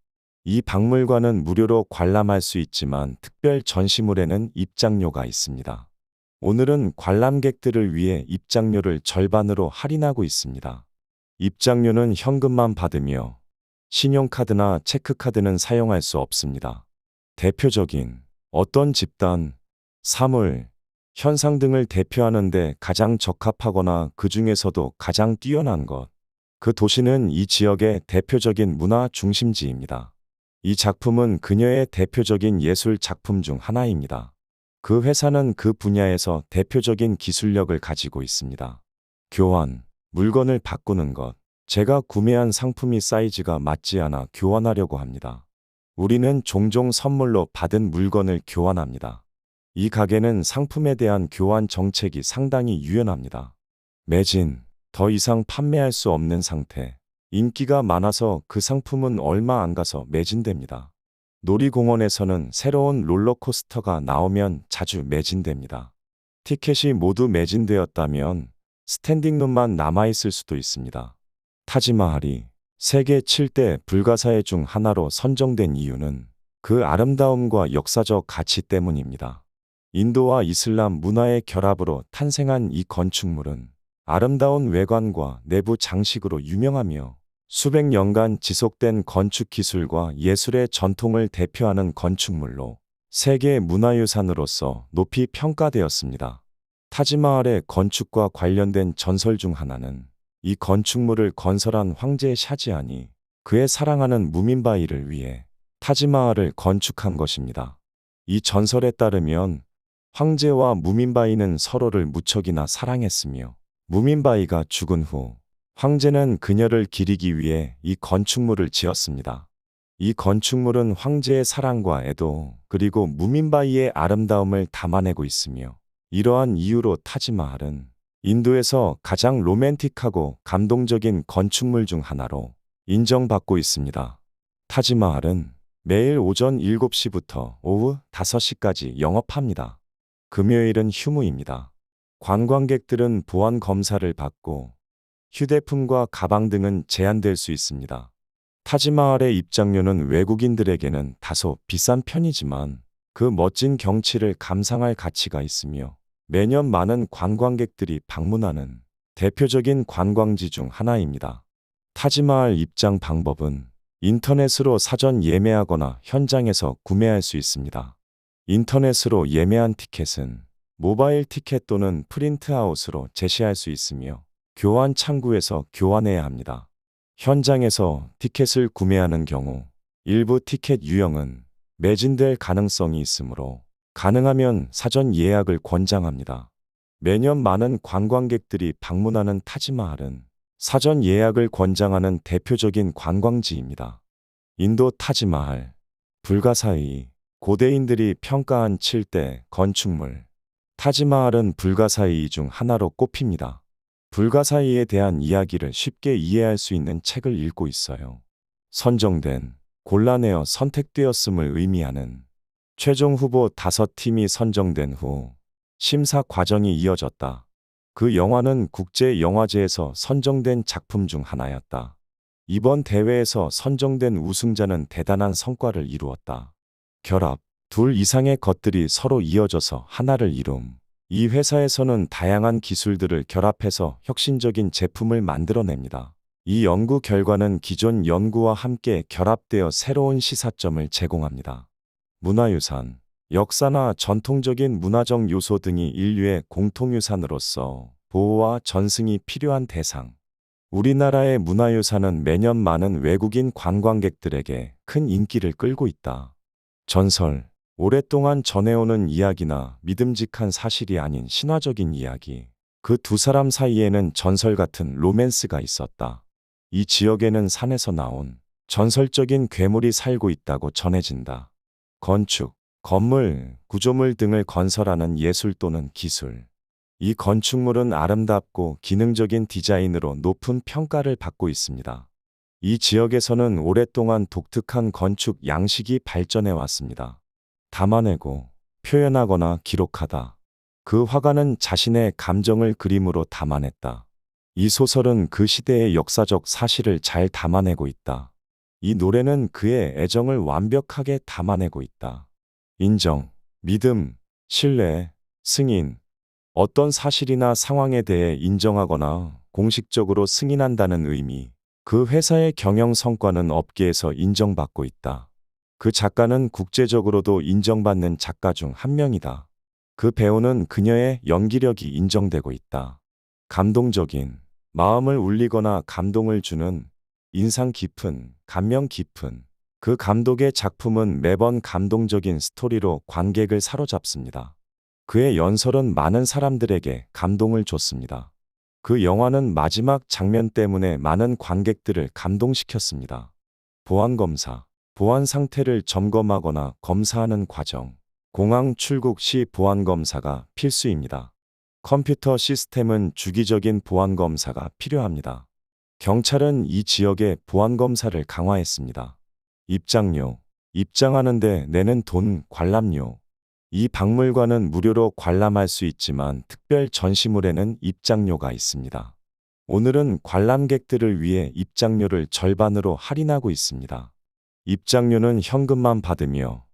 이 박물관은 무료로 관람할 수 있지만 특별 전시물에는 입장료가 있습니다. 오늘은 관람객들을 위해 입장료를 절반으로 할인하고 있습니다. 입장료는 현금만 받으며 신용카드나 체크카드는 사용할 수 없습니다. 대표적인 어떤 집단, 사물, 현상 등을 대표하는 데 가장 적합하거나 그 중에서도 가장 뛰어난 것. 그 도시는 이 지역의 대표적인 문화 중심지입니다. 이 작품은 그녀의 대표적인 예술 작품 중 하나입니다. 그 회사는 그 분야에서 대표적인 기술력을 가지고 있습니다. 교환, 물건을 바꾸는 것. 제가 구매한 상품이 사이즈가 맞지 않아 교환하려고 합니다. 우리는 종종 선물로 받은 물건을 교환합니다. 이 가게는 상품에 대한 교환 정책이 상당히 유연합니다. 매진, 더 이상 판매할 수 없는 상태. 인기가 많아서 그 상품은 얼마 안 가서 매진됩니다. 놀이공원에서는 새로운 롤러코스터가 나오면 자주 매진됩니다. 티켓이 모두 매진되었다면 스탠딩룸만 남아있을 수도 있습니다. 타지마할이 세계 7대 불가사의 중 하나로 선정된 이유는 그 아름다움과 역사적 가치 때문입니다. 인도와 이슬람 문화의 결합으로 탄생한 이 건축물은 아름다운 외관과 내부 장식으로 유명하며 수백 년간 지속된 건축 기술과 예술의 전통을 대표하는 건축물로 세계 문화유산으로서 높이 평가되었습니다. 타지마할의 건축과 관련된 전설 중 하나는 이 건축물을 건설한 황제 샤지안이 그의 사랑하는 무민바이를 위해 타지마할을 건축한 것입니다. 이 전설에 따르면 황제와 무민바이는 서로를 무척이나 사랑했으며 무민바이가 죽은 후 황제는 그녀를 기리기 위해 이 건축물을 지었습니다. 이 건축물은 황제의 사랑과 애도 그리고 무민바이의 아름다움을 담아내고 있으며 이러한 이유로 타지마할은 인도에서 가장 로맨틱하고 감동적인 건축물 중 하나로 인정받고 있습니다. 타지마할은 매일 오전 7시부터 오후 5시까지 영업합니다. 금요일은 휴무입니다. 관광객들은 보안 검사를 받고 휴대폰과 가방 등은 제한될 수 있습니다. 타지마할의 입장료는 외국인들에게는 다소 비싼 편이지만 그 멋진 경치를 감상할 가치가 있으며 매년 많은 관광객들이 방문하는 대표적인 관광지 중 하나입니다. 타지마할 입장 방법은 인터넷으로 사전 예매하거나 현장에서 구매할 수 있습니다. 인터넷으로 예매한 티켓은 모바일 티켓 또는 프린트아웃으로 제시할 수 있으며 교환 창구에서 교환해야 합니다. 현장에서 티켓을 구매하는 경우 일부 티켓 유형은 매진될 가능성이 있으므로 가능하면 사전 예약을 권장합니다. 매년 많은 관광객들이 방문하는 타지마할은 사전 예약을 권장하는 대표적인 관광지입니다. 인도 타지마할, 불가사의, 고대인들이 평가한 7대 건축물. 타지마할은 불가사의 중 하나로 꼽힙니다. 불가사의에 대한 이야기를 쉽게 이해할 수 있는 책을 읽고 있어요. 선정된, 골라내어 선택되었음을 의미하는 최종 후보 5팀이 선정된 후 심사 과정이 이어졌다. 그 영화는 국제영화제에서 선정된 작품 중 하나였다. 이번 대회에서 선정된 우승자는 대단한 성과를 이루었다. 결합, 둘 이상의 것들이 서로 이어져서 하나를 이룸. 이 회사에서는 다양한 기술들을 결합해서 혁신적인 제품을 만들어냅니다. 이 연구 결과는 기존 연구와 함께 결합되어 새로운 시사점을 제공합니다. 문화유산, 역사나 전통적인 문화적 요소 등이 인류의 공통유산으로서 보호와 전승이 필요한 대상. 우리나라의 문화유산은 매년 많은 외국인 관광객들에게 큰 인기를 끌고 있다. 전설, 오랫동안 전해오는 이야기나 믿음직한 사실이 아닌 신화적인 이야기. 그 두 사람 사이에는 전설 같은 로맨스가 있었다. 이 지역에는 산에서 나온 전설적인 괴물이 살고 있다고 전해진다. 건축, 건물, 구조물 등을 건설하는 예술 또는 기술. 이 건축물은 아름답고 기능적인 디자인으로 높은 평가를 받고 있습니다. 이 지역에서는 오랫동안 독특한 건축 양식이 발전해 왔습니다. 담아내고 표현하거나 기록하다. 그 화가는 자신의 감정을 그림으로 담아냈다. 이 소설은 그 시대의 역사적 사실을 잘 담아내고 있다. 이 노래는 그의 애정을 완벽하게 담아내고 있다. 인정, 믿음, 신뢰, 승인. 어떤 사실이나 상황에 대해 인정하거나 공식적으로 승인한다는 의미. 그 회사의 경영 성과는 업계에서 인정받고 있다. 그 작가는 국제적으로도 인정받는 작가 중 한 명이다. 그 배우는 그녀의 연기력이 인정되고 있다. 감동적인, 마음을 울리거나 감동을 주는, 인상 깊은, 감명 깊은. 그 감독의 작품은 매번 감동적인 스토리로 관객을 사로잡습니다. 그의 연설은 많은 사람들에게 감동을 줬습니다. 그 영화는 마지막 장면 때문에 많은 관객들을 감동시켰습니다. 보안검사, 보안 상태를 점검하거나 검사하는 과정. 공항 출국 시 보안검사가 필수입니다. 컴퓨터 시스템은 주기적인 보안검사가 필요합니다. 경찰은 이 지역의 보안검사를 강화했습니다. 입장료, 입장하는데 내는 돈, 관람료. 이 박물관은 무료로 관람할 수 있지만 특별 전시물에는 입장료가 있습니다. 오늘은 관람객들을 위해 입장료를 절반으로 할인하고 있습니다. 입장료는 현금만 받으며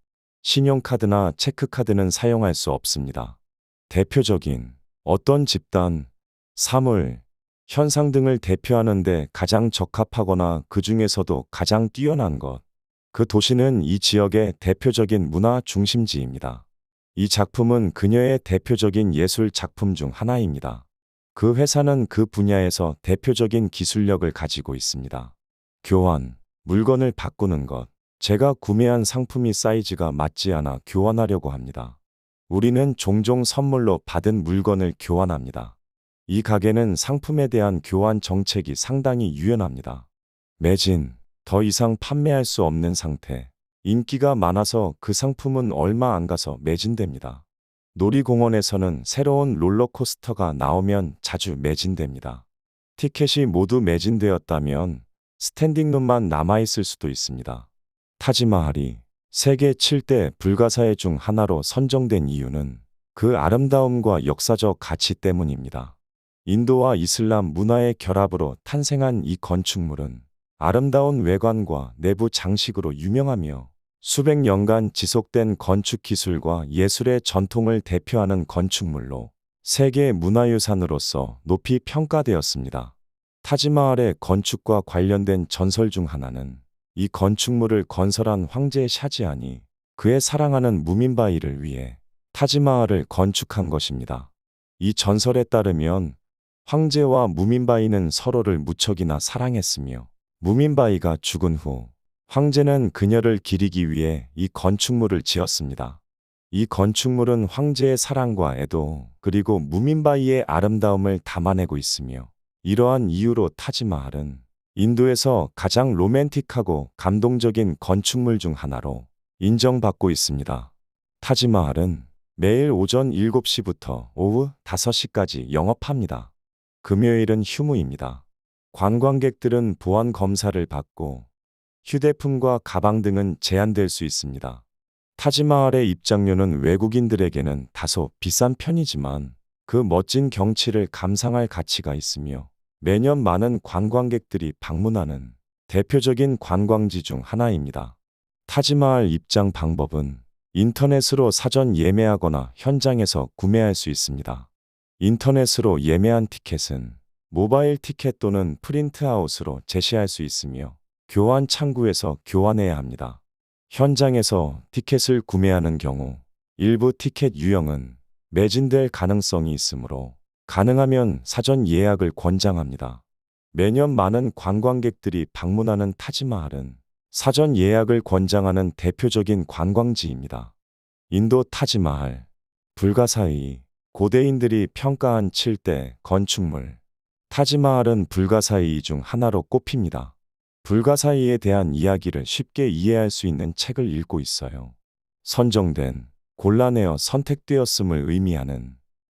신용카드나 체크카드는 사용할 수 없습니다. 대표적인 어떤 집단, 사물, 현상 등을 대표하는 데 가장 적합하거나 그 중에서도 가장 뛰어난 것. 그 도시는 이 지역의 대표적인 문화 중심지입니다. 이 작품은 그녀의 대표적인 예술 작품 중 하나입니다. 그 회사는 그 분야에서 대표적인 기술력을 가지고 있습니다. 교환, 물건을 바꾸는 것. 제가 구매한 상품이 사이즈가 맞지 않아 교환하려고 합니다. 우리는 종종 선물로 받은 물건을 교환합니다. 이 가게는 상품에 대한 교환 정책이 상당히 유연합니다. 매진, 더 이상 판매할 수 없는 상태. 인기가 많아서 그 상품은 얼마 안 가서 매진됩니다. 놀이공원에서는 새로운 롤러코스터가 나오면 자주 매진됩니다. 티켓이 모두 매진되었다면 스탠딩룸만 남아있을 수도 있습니다. 타지마할이 세계 7대 불가사의 중 하나로 선정된 이유는 그 아름다움과 역사적 가치 때문입니다. 인도와 이슬람 문화의 결합으로 탄생한 이 건축물은 아름다운 외관과 내부 장식으로 유명하며 수백 년간 지속된 건축 기술과 예술의 전통을 대표하는 건축물로 세계 문화유산으로서 높이 평가되었습니다. 타지마할의 건축과 관련된 전설 중 하나는 이 건축물을 건설한 황제 샤지한이 그의 사랑하는 무민바이를 위해 타지마할을 건축한 것입니다. 이 전설에 따르면 황제와 무민바이는 서로를 무척이나 사랑했으며 무민바이가 죽은 후 황제는 그녀를 기리기 위해 이 건축물을 지었습니다. 이 건축물은 황제의 사랑과 애도 그리고 무민바이의 아름다움을 담아내고 있으며 이러한 이유로 타지마할은 인도에서 가장 로맨틱하고 감동적인 건축물 중 하나로 인정받고 있습니다. 타지마할은 매일 오전 7시부터 오후 5시까지 영업합니다. 금요일은 휴무입니다. 관광객들은 보안 검사를 받고 휴대폰과 가방 등은 제한될 수 있습니다. 타지마할의 입장료는 외국인들에게는 다소 비싼 편이지만 그 멋진 경치를 감상할 가치가 있으며 매년 많은 관광객들이 방문하는 대표적인 관광지 중 하나입니다. 타지마할 입장 방법은 인터넷으로 사전 예매하거나 현장에서 구매할 수 있습니다. 인터넷으로 예매한 티켓은 모바일 티켓 또는 프린트아웃으로 제시할 수 있으며 교환 창구에서 교환해야 합니다. 현장에서 티켓을 구매하는 경우 일부 티켓 유형은 매진될 가능성이 있으므로 가능하면 사전 예약을 권장합니다. 매년 많은 관광객들이 방문하는 타지마할은 사전 예약을 권장하는 대표적인 관광지입니다. 인도 타지마할, 불가사의, 고대인들이 평가한 7대 건축물. 타지마할은 불가사의 중 하나로 꼽힙니다. 불가사의에 대한 이야기를 쉽게 이해할 수 있는 책을 읽고 있어요. 선정된, 곤란해어 선택되었음을 의미하는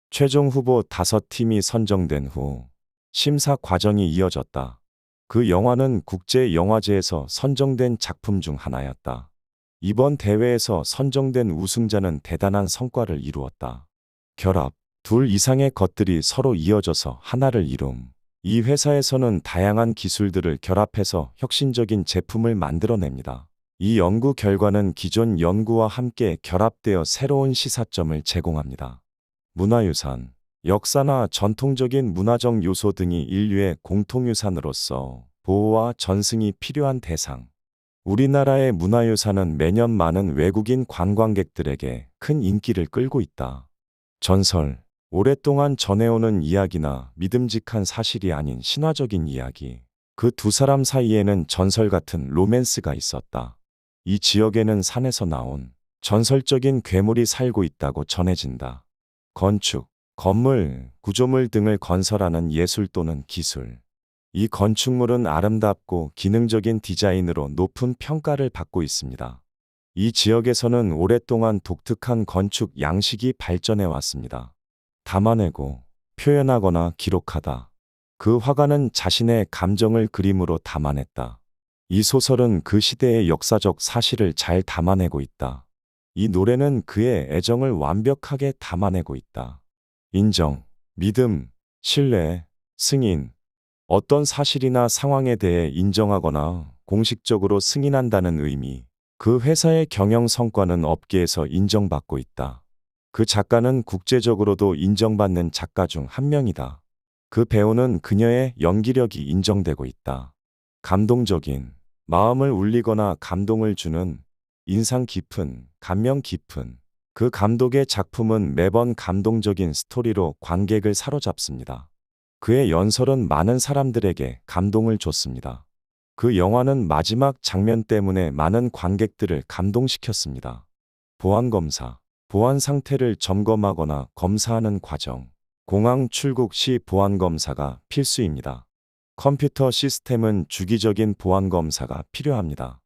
최종 후보 5팀이 선정된 후 심사 과정이 이어졌다. 그 영화는 국제영화제에서 선정된 작품 중 하나였다. 이번 대회에서 선정된 우승자는 대단한 성과를 이루었다. 결합, 둘 이상의 것들이 서로 이어져서 하나를 이룸. 이 회사에서는 다양한 기술들을 결합해서 혁신적인 제품을 만들어냅니다. 이 연구 결과는 기존 연구와 함께 결합되어 새로운 시사점을 제공합니다. 문화유산, 역사나 전통적인 문화적 요소 등이 인류의 공통유산으로서 보호와 전승이 필요한 대상. 우리나라의 문화유산은 매년 많은 외국인 관광객들에게 큰 인기를 끌고 있다. 전설, 오랫동안 전해오는 이야기나 믿음직한 사실이 아닌 신화적인 이야기. 그 두 사람 사이에는 전설 같은 로맨스가 있었다. 이 지역에는 산에서 나온 전설적인 괴물이 살고 있다고 전해진다. 건축, 건물, 구조물 등을 건설하는 예술 또는 기술. 이 건축물은 아름답고 기능적인 디자인으로 높은 평가를 받고 있습니다. 이 지역에서는 오랫동안 독특한 건축 양식이 발전해 왔습니다. 담아내고 표현하거나 기록하다. 그 화가는 자신의 감정을 그림으로 담아냈다. 이 소설은 그 시대의 역사적 사실을 잘 담아내고 있다. 이 노래는 그의 애정을 완벽하게 담아내고 있다. 인정, 믿음, 신뢰, 승인. 어떤 사실이나 상황에 대해 인정하거나 공식적으로 승인한다는 의미. 그 회사의 경영 성과는 업계에서 인정받고 있다. 그 작가는 국제적으로도 인정받는 작가 중 한 명이다. 그 배우는 그녀의 연기력이 인정되고 있다. 감동적인, 마음을 울리거나 감동을 주는 인상 깊은, 감명 깊은 그 감독의 작품은 매번 감동적인 스토리로 관객을 사로잡습니다. 그의 연설은 많은 사람들에게 감동을 줬습니다. 그 영화는 마지막 장면 때문에 많은 관객들을 감동시켰습니다. 보안검사, 보안 상태를 점검하거나 검사하는 과정. 공항 출국 시 보안검사가 필수입니다. 컴퓨터 시스템은 주기적인 보안검사가 필요합니다.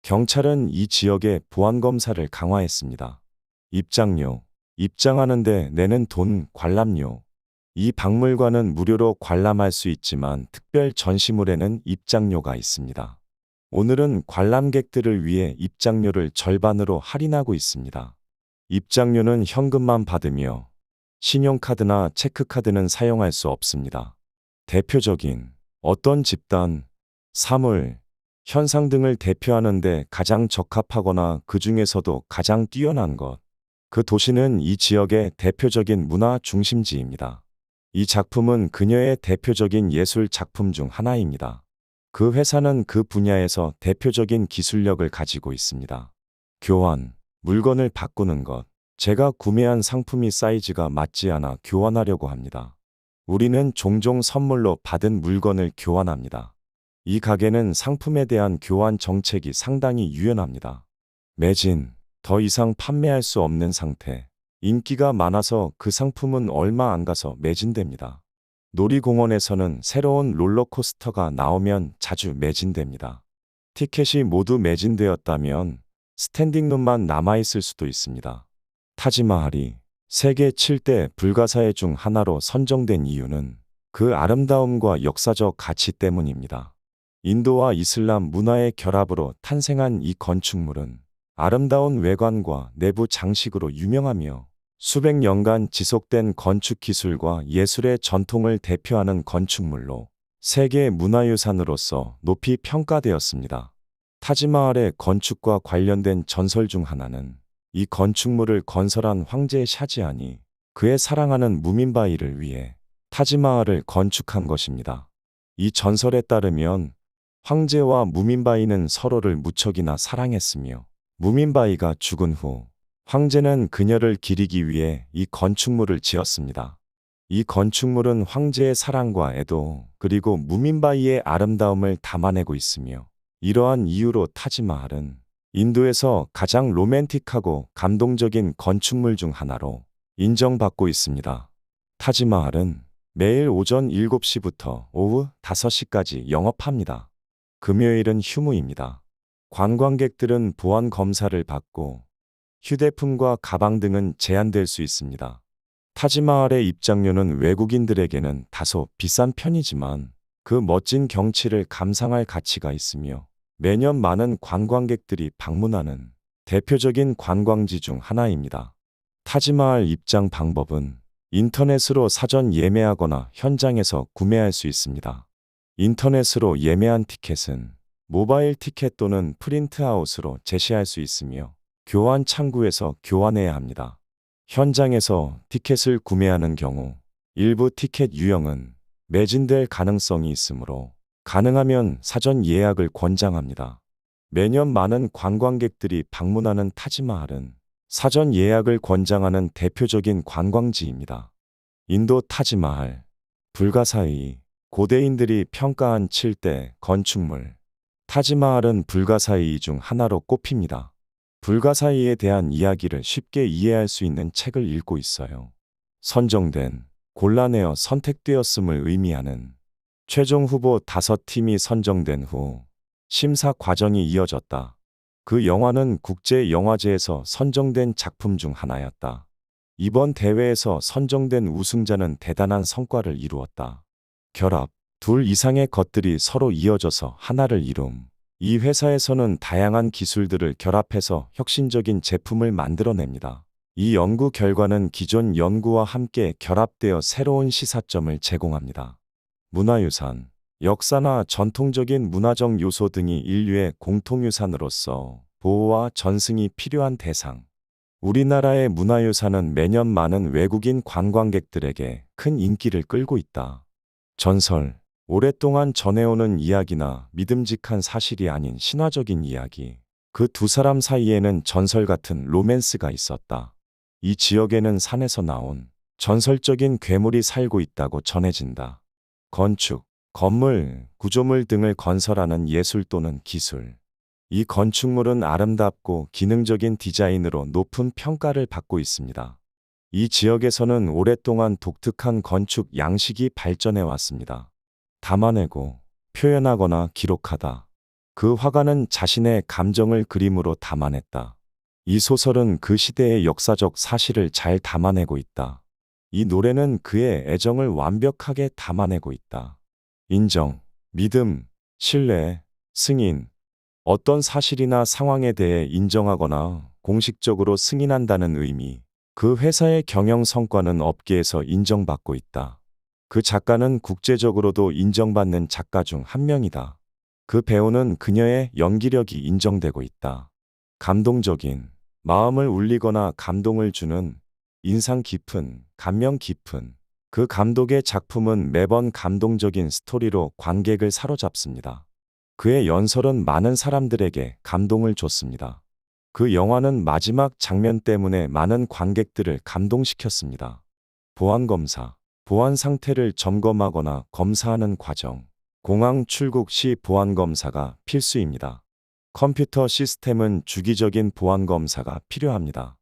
경찰은 이 지역의 보안검사를 강화했습니다. 입장료, 입장하는데 내는 돈, 관람료. 이 박물관은 무료로 관람할 수 있지만 특별 전시물에는 입장료가 있습니다. 오늘은 관람객들을 위해 입장료를 절반으로 할인하고 있습니다. 입장료는 현금만 받으며 신용카드나 체크카드는 사용할 수 없습니다. 대표적인 어떤 집단, 사물, 현상 등을 대표하는 데 가장 적합하거나 그 중에서도 가장 뛰어난 것. 그 도시는 이 지역의 대표적인 문화 중심지입니다. 이 작품은 그녀의 대표적인 예술 작품 중 하나입니다. 그 회사는 그 분야에서 대표적인 기술력을 가지고 있습니다. 교환, 물건을 바꾸는 것. 제가 구매한 상품이 사이즈가 맞지 않아 교환하려고 합니다. 우리는 종종 선물로 받은 물건을 교환합니다. 이 가게는 상품에 대한 교환 정책이 상당히 유연합니다. 매진, 더 이상 판매할 수 없는 상태. 인기가 많아서 그 상품은 얼마 안 가서 매진됩니다. 놀이공원에서는 새로운 롤러코스터가 나오면 자주 매진됩니다. 티켓이 모두 매진되었다면 스탠딩룸만 남아있을 수도 있습니다. 타지마할이 세계 7대 불가사의 중 하나로 선정된 이유는 그 아름다움과 역사적 가치 때문입니다. 인도와 이슬람 문화의 결합으로 탄생한 이 건축물은 아름다운 외관과 내부 장식으로 유명하며 수백 년간 지속된 건축 기술과 예술의 전통을 대표하는 건축물로 세계 문화유산으로서 높이 평가되었습니다. 타지마할의 건축과 관련된 전설 중 하나는 이 건축물을 건설한 황제 샤지한이 그의 사랑하는 무민바이를 위해 타지마할을 건축한 것입니다. 이 전설에 따르면 황제와 무민바이는 서로를 무척이나 사랑했으며 무민바이가 죽은 후 황제는 그녀를 기리기 위해 이 건축물을 지었습니다. 이 건축물은 황제의 사랑과 애도 그리고 무민바이의 아름다움을 담아내고 있으며 이러한 이유로 타지마할은 인도에서 가장 로맨틱하고 감동적인 건축물 중 하나로 인정받고 있습니다. 타지마할은 매일 오전 7시부터 오후 5시까지 영업합니다. 금요일은 휴무입니다. 관광객들은 보안 검사를 받고 휴대폰과 가방 등은 제한될 수 있습니다. 타지마할의 입장료는 외국인들에게는 다소 비싼 편이지만 그 멋진 경치를 감상할 가치가 있으며 매년 많은 관광객들이 방문하는 대표적인 관광지 중 하나입니다. 타지마할 입장 방법은 인터넷으로 사전 예매하거나 현장에서 구매할 수 있습니다. 인터넷으로 예매한 티켓은 모바일 티켓 또는 프린트아웃으로 제시할 수 있으며 교환 창구에서 교환해야 합니다. 현장에서 티켓을 구매하는 경우 일부 티켓 유형은 매진될 가능성이 있으므로 가능하면 사전 예약을 권장합니다. 매년 많은 관광객들이 방문하는 타지마할은 사전 예약을 권장하는 대표적인 관광지입니다. 인도 타지마할, 불가사의, 고대인들이 평가한 7대 건축물. 타지마할은 불가사의 중 하나로 꼽힙니다. 불가사의에 대한 이야기를 쉽게 이해할 수 있는 책을 읽고 있어요. 선정된, 곤란해어 선택되었음을 의미하는 최종 후보 5팀이 선정된 후 심사 과정이 이어졌다. 그 영화는 국제영화제에서 선정된 작품 중 하나였다. 이번 대회에서 선정된 우승자는 대단한 성과를 이루었다. 결합, 둘 이상의 것들이 서로 이어져서 하나를 이룸. 이 회사에서는 다양한 기술들을 결합해서 혁신적인 제품을 만들어냅니다. 이 연구 결과는 기존 연구와 함께 결합되어 새로운 시사점을 제공합니다. 문화유산, 역사나 전통적인 문화적 요소 등이 인류의 공통유산으로서 보호와 전승이 필요한 대상. 우리나라의 문화유산은 매년 많은 외국인 관광객들에게 큰 인기를 끌고 있다. 전설, 오랫동안 전해오는 이야기나 믿음직한 사실이 아닌 신화적인 이야기. 그 두 사람 사이에는 전설 같은 로맨스가 있었다. 이 지역에는 산에서 나온 전설적인 괴물이 살고 있다고 전해진다. 건축, 건물, 구조물 등을 건설하는 예술 또는 기술. 이 건축물은 아름답고 기능적인 디자인으로 높은 평가를 받고 있습니다. 이 지역에서는 오랫동안 독특한 건축 양식이 발전해 왔습니다. 담아내고 표현하거나 기록하다. 그 화가는 자신의 감정을 그림으로 담아냈다. 이 소설은 그 시대의 역사적 사실을 잘 담아내고 있다. 이 노래는 그의 애정을 완벽하게 담아내고 있다. 인정, 믿음, 신뢰, 승인. 어떤 사실이나 상황에 대해 인정하거나 공식적으로 승인한다는 의미. 그 회사의 경영 성과는 업계에서 인정받고 있다. 그 작가는 국제적으로도 인정받는 작가 중 한 명이다. 그 배우는 그녀의 연기력이 인정되고 있다. 감동적인, 마음을 울리거나 감동을 주는, 인상 깊은, 감명 깊은. 그 감독의 작품은 매번 감동적인 스토리로 관객을 사로잡습니다. 그의 연설은 많은 사람들에게 감동을 줬습니다. 그 영화는 마지막 장면 때문에 많은 관객들을 감동시켰습니다. 보안검사, 보안 상태를 점검하거나 검사하는 과정. 공항 출국 시 보안검사가 필수입니다. 컴퓨터 시스템은 주기적인 보안검사가 필요합니다.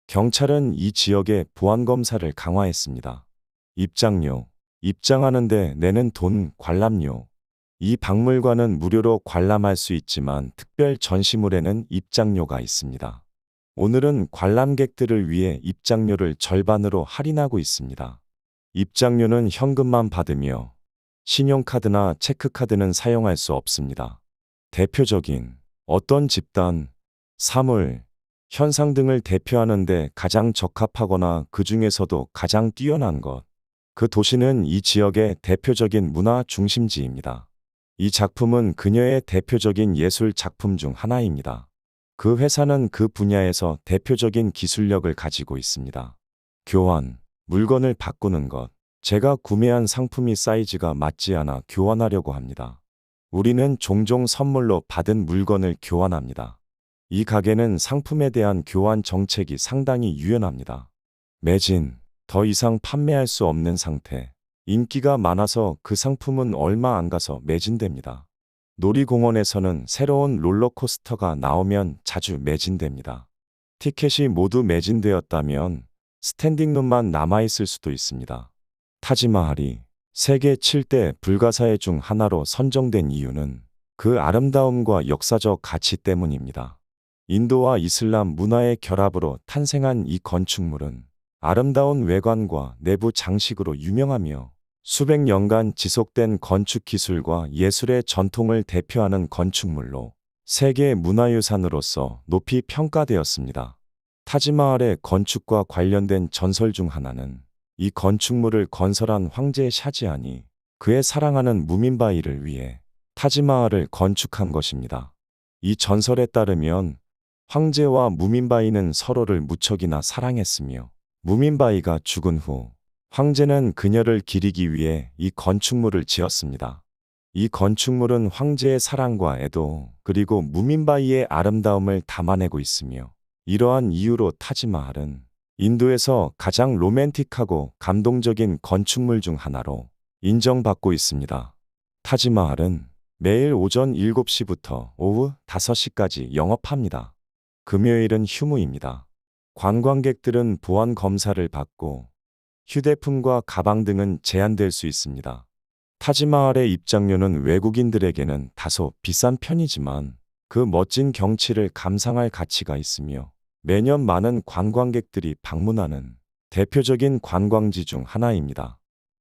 경찰은 이 지역의 보안검사를 강화했습니다. 입장료, 입장하는데 내는 돈, 관람료. 이 박물관은 무료로 관람할 수 있지만 특별 전시물에는 입장료가 있습니다. 오늘은 관람객들을 위해 입장료를 절반으로 할인하고 있습니다. 입장료는 현금만 받으며 신용카드나 체크카드는 사용할 수 없습니다. 대표적인 어떤 집단, 사물, 현상 등을 대표하는 데 가장 적합하거나 그 중에서도 가장 뛰어난 것. 그 도시는 이 지역의 대표적인 문화 중심지입니다. 이 작품은 그녀의 대표적인 예술 작품 중 하나입니다. 그 회사는 그 분야에서 대표적인 기술력을 가지고 있습니다. 교환, 물건을 바꾸는 것. 제가 구매한 상품이 사이즈가 맞지 않아 교환하려고 합니다. 우리는 종종 선물로 받은 물건을 교환합니다. 이 가게는 상품에 대한 교환 정책이 상당히 유연합니다. 매진, 더 이상 판매할 수 없는 상태. 인기가 많아서 그 상품은 얼마 안 가서 매진됩니다. 놀이공원에서는 새로운 롤러코스터가 나오면 자주 매진됩니다. 티켓이 모두 매진되었다면 스탠딩룸만 남아있을 수도 있습니다. 타지마할이 세계 7대 불가사의 중 하나로 선정된 이유는 그 아름다움과 역사적 가치 때문입니다. 인도와 이슬람 문화의 결합으로 탄생한 이 건축물은 아름다운 외관과 내부 장식으로 유명하며 수백 년간 지속된 건축 기술과 예술의 전통을 대표하는 건축물로 세계 문화유산으로서 높이 평가되었습니다. 타지마할의 건축과 관련된 전설 중 하나는 이 건축물을 건설한 황제 샤지한이 그의 사랑하는 무민바이를 위해 타지마할을 건축한 것입니다. 이 전설에 따르면 황제와 무민바이는 서로를 무척이나 사랑했으며 무민바이가 죽은 후 황제는 그녀를 기리기 위해 이 건축물을 지었습니다. 이 건축물은 황제의 사랑과 애도 그리고 무민바이의 아름다움을 담아내고 있으며 이러한 이유로 타지마할은 인도에서 가장 로맨틱하고 감동적인 건축물 중 하나로 인정받고 있습니다. 타지마할은 매일 오전 7시부터 오후 5시까지 영업합니다. 금요일은 휴무입니다. 관광객들은 보안 검사를 받고 휴대폰과 가방 등은 제한될 수 있습니다. 타지마할의 입장료는 외국인들에게는 다소 비싼 편이지만 그 멋진 경치를 감상할 가치가 있으며 매년 많은 관광객들이 방문하는 대표적인 관광지 중 하나입니다.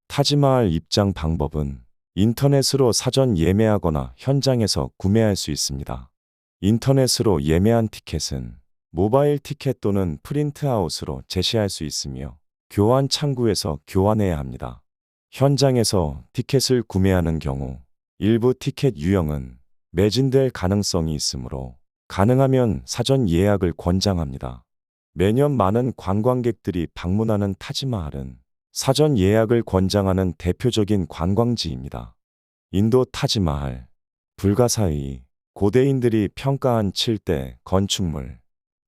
타지마할 입장 방법은 인터넷으로 사전 예매하거나 현장에서 구매할 수 있습니다. 인터넷으로 예매한 티켓은 모바일 티켓 또는 프린트아웃으로 제시할 수 있으며 교환 창구에서 교환해야 합니다. 현장에서 티켓을 구매하는 경우 일부 티켓 유형은 매진될 가능성이 있으므로 가능하면 사전 예약을 권장합니다. 매년 많은 관광객들이 방문하는 타지마할은 사전 예약을 권장하는 대표적인 관광지입니다. 인도 타지마할, 불가사의, 고대인들이 평가한 7대 건축물.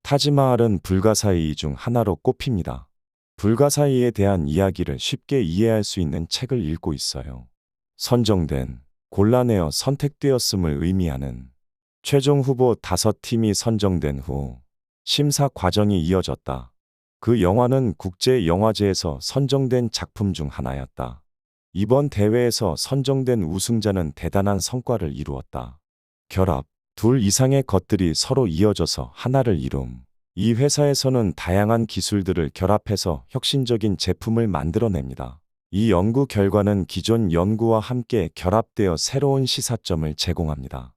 타지마할은 불가사의 중 하나로 꼽힙니다. 불가사의에 대한 이야기를 쉽게 이해할 수 있는 책을 읽고 있어요. 선정된, 골라내어 선택되었음을 의미하는 최종 후보 5팀이 선정된 후 심사 과정이 이어졌다. 그 영화는 국제영화제에서 선정된 작품 중 하나였다. 이번 대회에서 선정된 우승자는 대단한 성과를 이루었다. 결합, 둘 이상의 것들이 서로 이어져서 하나를 이룸. 이 회사에서는 다양한 기술들을 결합해서 혁신적인 제품을 만들어냅니다. 이 연구 결과는 기존 연구와 함께 결합되어 새로운 시사점을 제공합니다.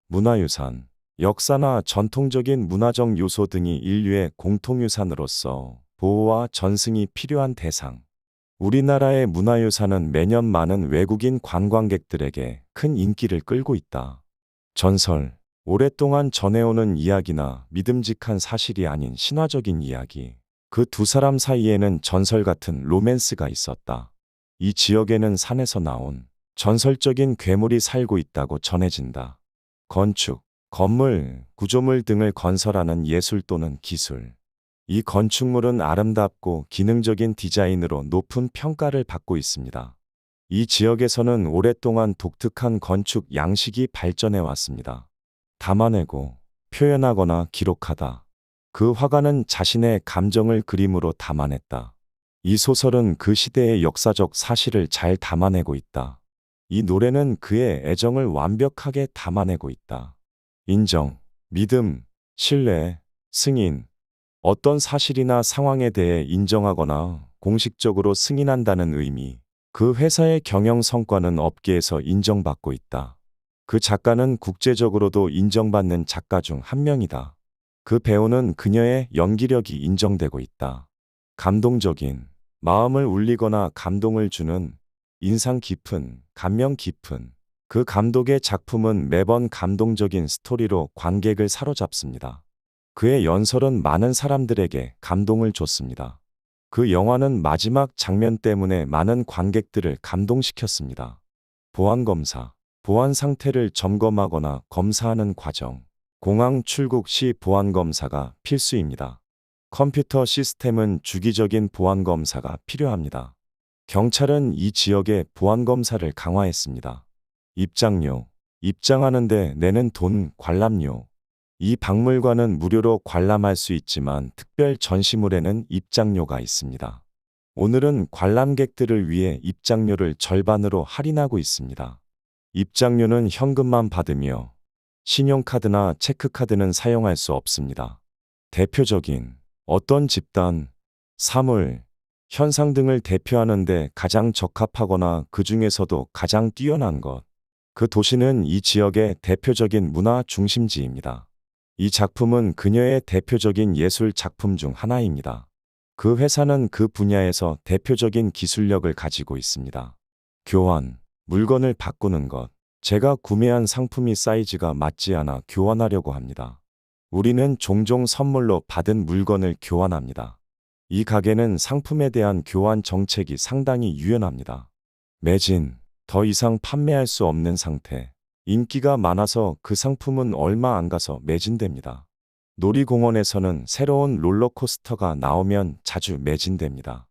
문화유산, 역사나 전통적인 문화적 요소 등이 인류의 공통유산으로서 보호와 전승이 필요한 대상. 우리나라의 문화유산은 매년 많은 외국인 관광객들에게 큰 인기를 끌고 있다. 전설, 오랫동안 전해오는 이야기나 믿음직한 사실이 아닌 신화적인 이야기. 그 두 사람 사이에는 전설 같은 로맨스가 있었다. 이 지역에는 산에서 나온 전설적인 괴물이 살고 있다고 전해진다. 건축, 건물, 구조물 등을 건설하는 예술 또는 기술. 이 건축물은 아름답고 기능적인 디자인으로 높은 평가를 받고 있습니다. 이 지역에서는 오랫동안 독특한 건축 양식이 발전해 왔습니다. 담아내고 표현하거나 기록하다. 그 화가는 자신의 감정을 그림으로 담아냈다. 이 소설은 그 시대의 역사적 사실을 잘 담아내고 있다. 이 노래는 그의 애정을 완벽하게 담아내고 있다. 인정, 믿음, 신뢰, 승인. 어떤 사실이나 상황에 대해 인정하거나 공식적으로 승인한다는 의미. 그 회사의 경영 성과는 업계에서 인정받고 있다. 그 작가는 국제적으로도 인정받는 작가 중 한 명이다. 그 배우는 그녀의 연기력이 인정되고 있다. 감동적인, 마음을 울리거나 감동을 주는, 인상 깊은, 감명 깊은. 그 감독의 작품은 매번 감동적인 스토리로 관객을 사로잡습니다. 그의 연설은 많은 사람들에게 감동을 줬습니다. 그 영화는 마지막 장면 때문에 많은 관객들을 감동시켰습니다. 보안검사, 보안 상태를 점검하거나 검사하는 과정. 공항 출국 시 보안검사가 필수입니다. 컴퓨터 시스템은 주기적인 보안검사가 필요합니다. 경찰은 이 지역의 보안검사를 강화했습니다. 입장료, 입장하는데 내는 돈, 관람료. 이 박물관은 무료로 관람할 수 있지만 특별 전시물에는 입장료가 있습니다. 오늘은 관람객들을 위해 입장료를 절반으로 할인하고 있습니다. 입장료는 현금만 받으며 신용카드나 체크카드는 사용할 수 없습니다. 대표적인 어떤 집단, 사물, 현상 등을 대표하는데 가장 적합하거나 그 중에서도 가장 뛰어난 것. 그 도시는 이 지역의 대표적인 문화 중심지입니다. 이 작품은 그녀의 대표적인 예술 작품 중 하나입니다. 그 회사는 그 분야에서 대표적인 기술력을 가지고 있습니다. 교환, 물건을 바꾸는 것. 제가 구매한 상품이 사이즈가 맞지 않아 교환하려고 합니다. 우리는 종종 선물로 받은 물건을 교환합니다. 이 가게는 상품에 대한 교환 정책이 상당히 유연합니다. 매진, 더 이상 판매할 수 없는 상태. 인기가 많아서 그 상품은 얼마 안 가서 매진됩니다. 놀이공원에서는 새로운 롤러코스터가 나오면 자주 매진됩니다.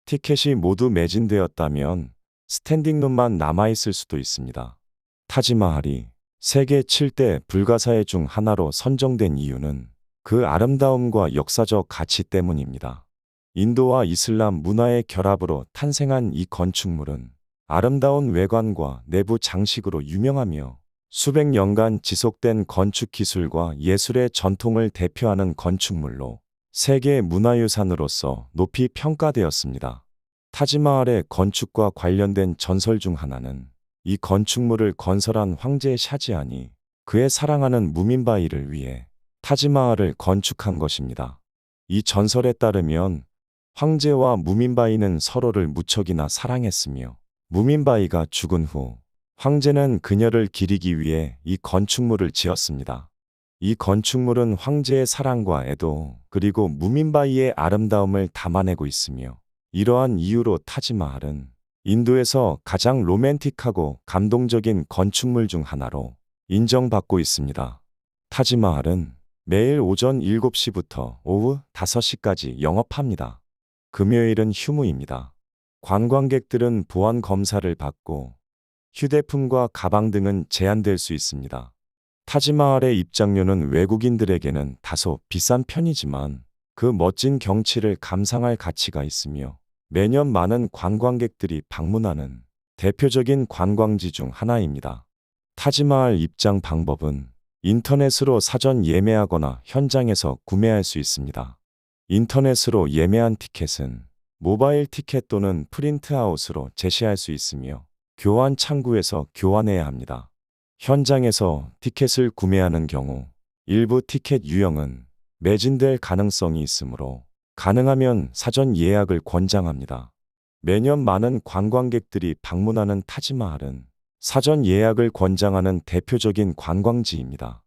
티켓이 모두 매진되었다면 스탠딩룸만 남아있을 수도 있습니다. 타지마할이 세계 7대 불가사의 중 하나로 선정된 이유는 그 아름다움과 역사적 가치 때문입니다. 인도와 이슬람 문화의 결합으로 탄생한 이 건축물은 아름다운 외관과 내부 장식으로 유명하며 수백 년간 지속된 건축 기술과 예술의 전통을 대표하는 건축물로 세계 문화유산으로서 높이 평가되었습니다. 타지마할의 건축과 관련된 전설 중 하나는 이 건축물을 건설한 황제 샤지한이 그의 사랑하는 무민바이를 위해 타지마할을 건축한 것입니다. 이 전설에 따르면 황제와 무민바이는 서로를 무척이나 사랑했으며 무민바이가 죽은 후 황제는 그녀를 기리기 위해 이 건축물을 지었습니다. 이 건축물은 황제의 사랑과 애도 그리고 무민바이의 아름다움을 담아내고 있으며 이러한 이유로 타지마할은 인도에서 가장 로맨틱하고 감동적인 건축물 중 하나로 인정받고 있습니다. 타지마할은 매일 오전 7시부터 오후 5시까지 영업합니다. 금요일은 휴무입니다. 관광객들은 보안 검사를 받고 휴대폰과 가방 등은 제한될 수 있습니다. 타지마할의 입장료는 외국인들에게는 다소 비싼 편이지만 그 멋진 경치를 감상할 가치가 있으며 매년 많은 관광객들이 방문하는 대표적인 관광지 중 하나입니다. 타지마할 입장 방법은 인터넷으로 사전 예매하거나 현장에서 구매할 수 있습니다. 인터넷으로 예매한 티켓은 모바일 티켓 또는 프린트아웃으로 제시할 수 있으며 교환 창구에서 교환해야 합니다. 현장에서 티켓을 구매하는 경우 일부 티켓 유형은 매진될 가능성이 있으므로 가능하면 사전 예약을 권장합니다. 매년 많은 관광객들이 방문하는 타지마할은 사전 예약을 권장하는 대표적인 관광지입니다.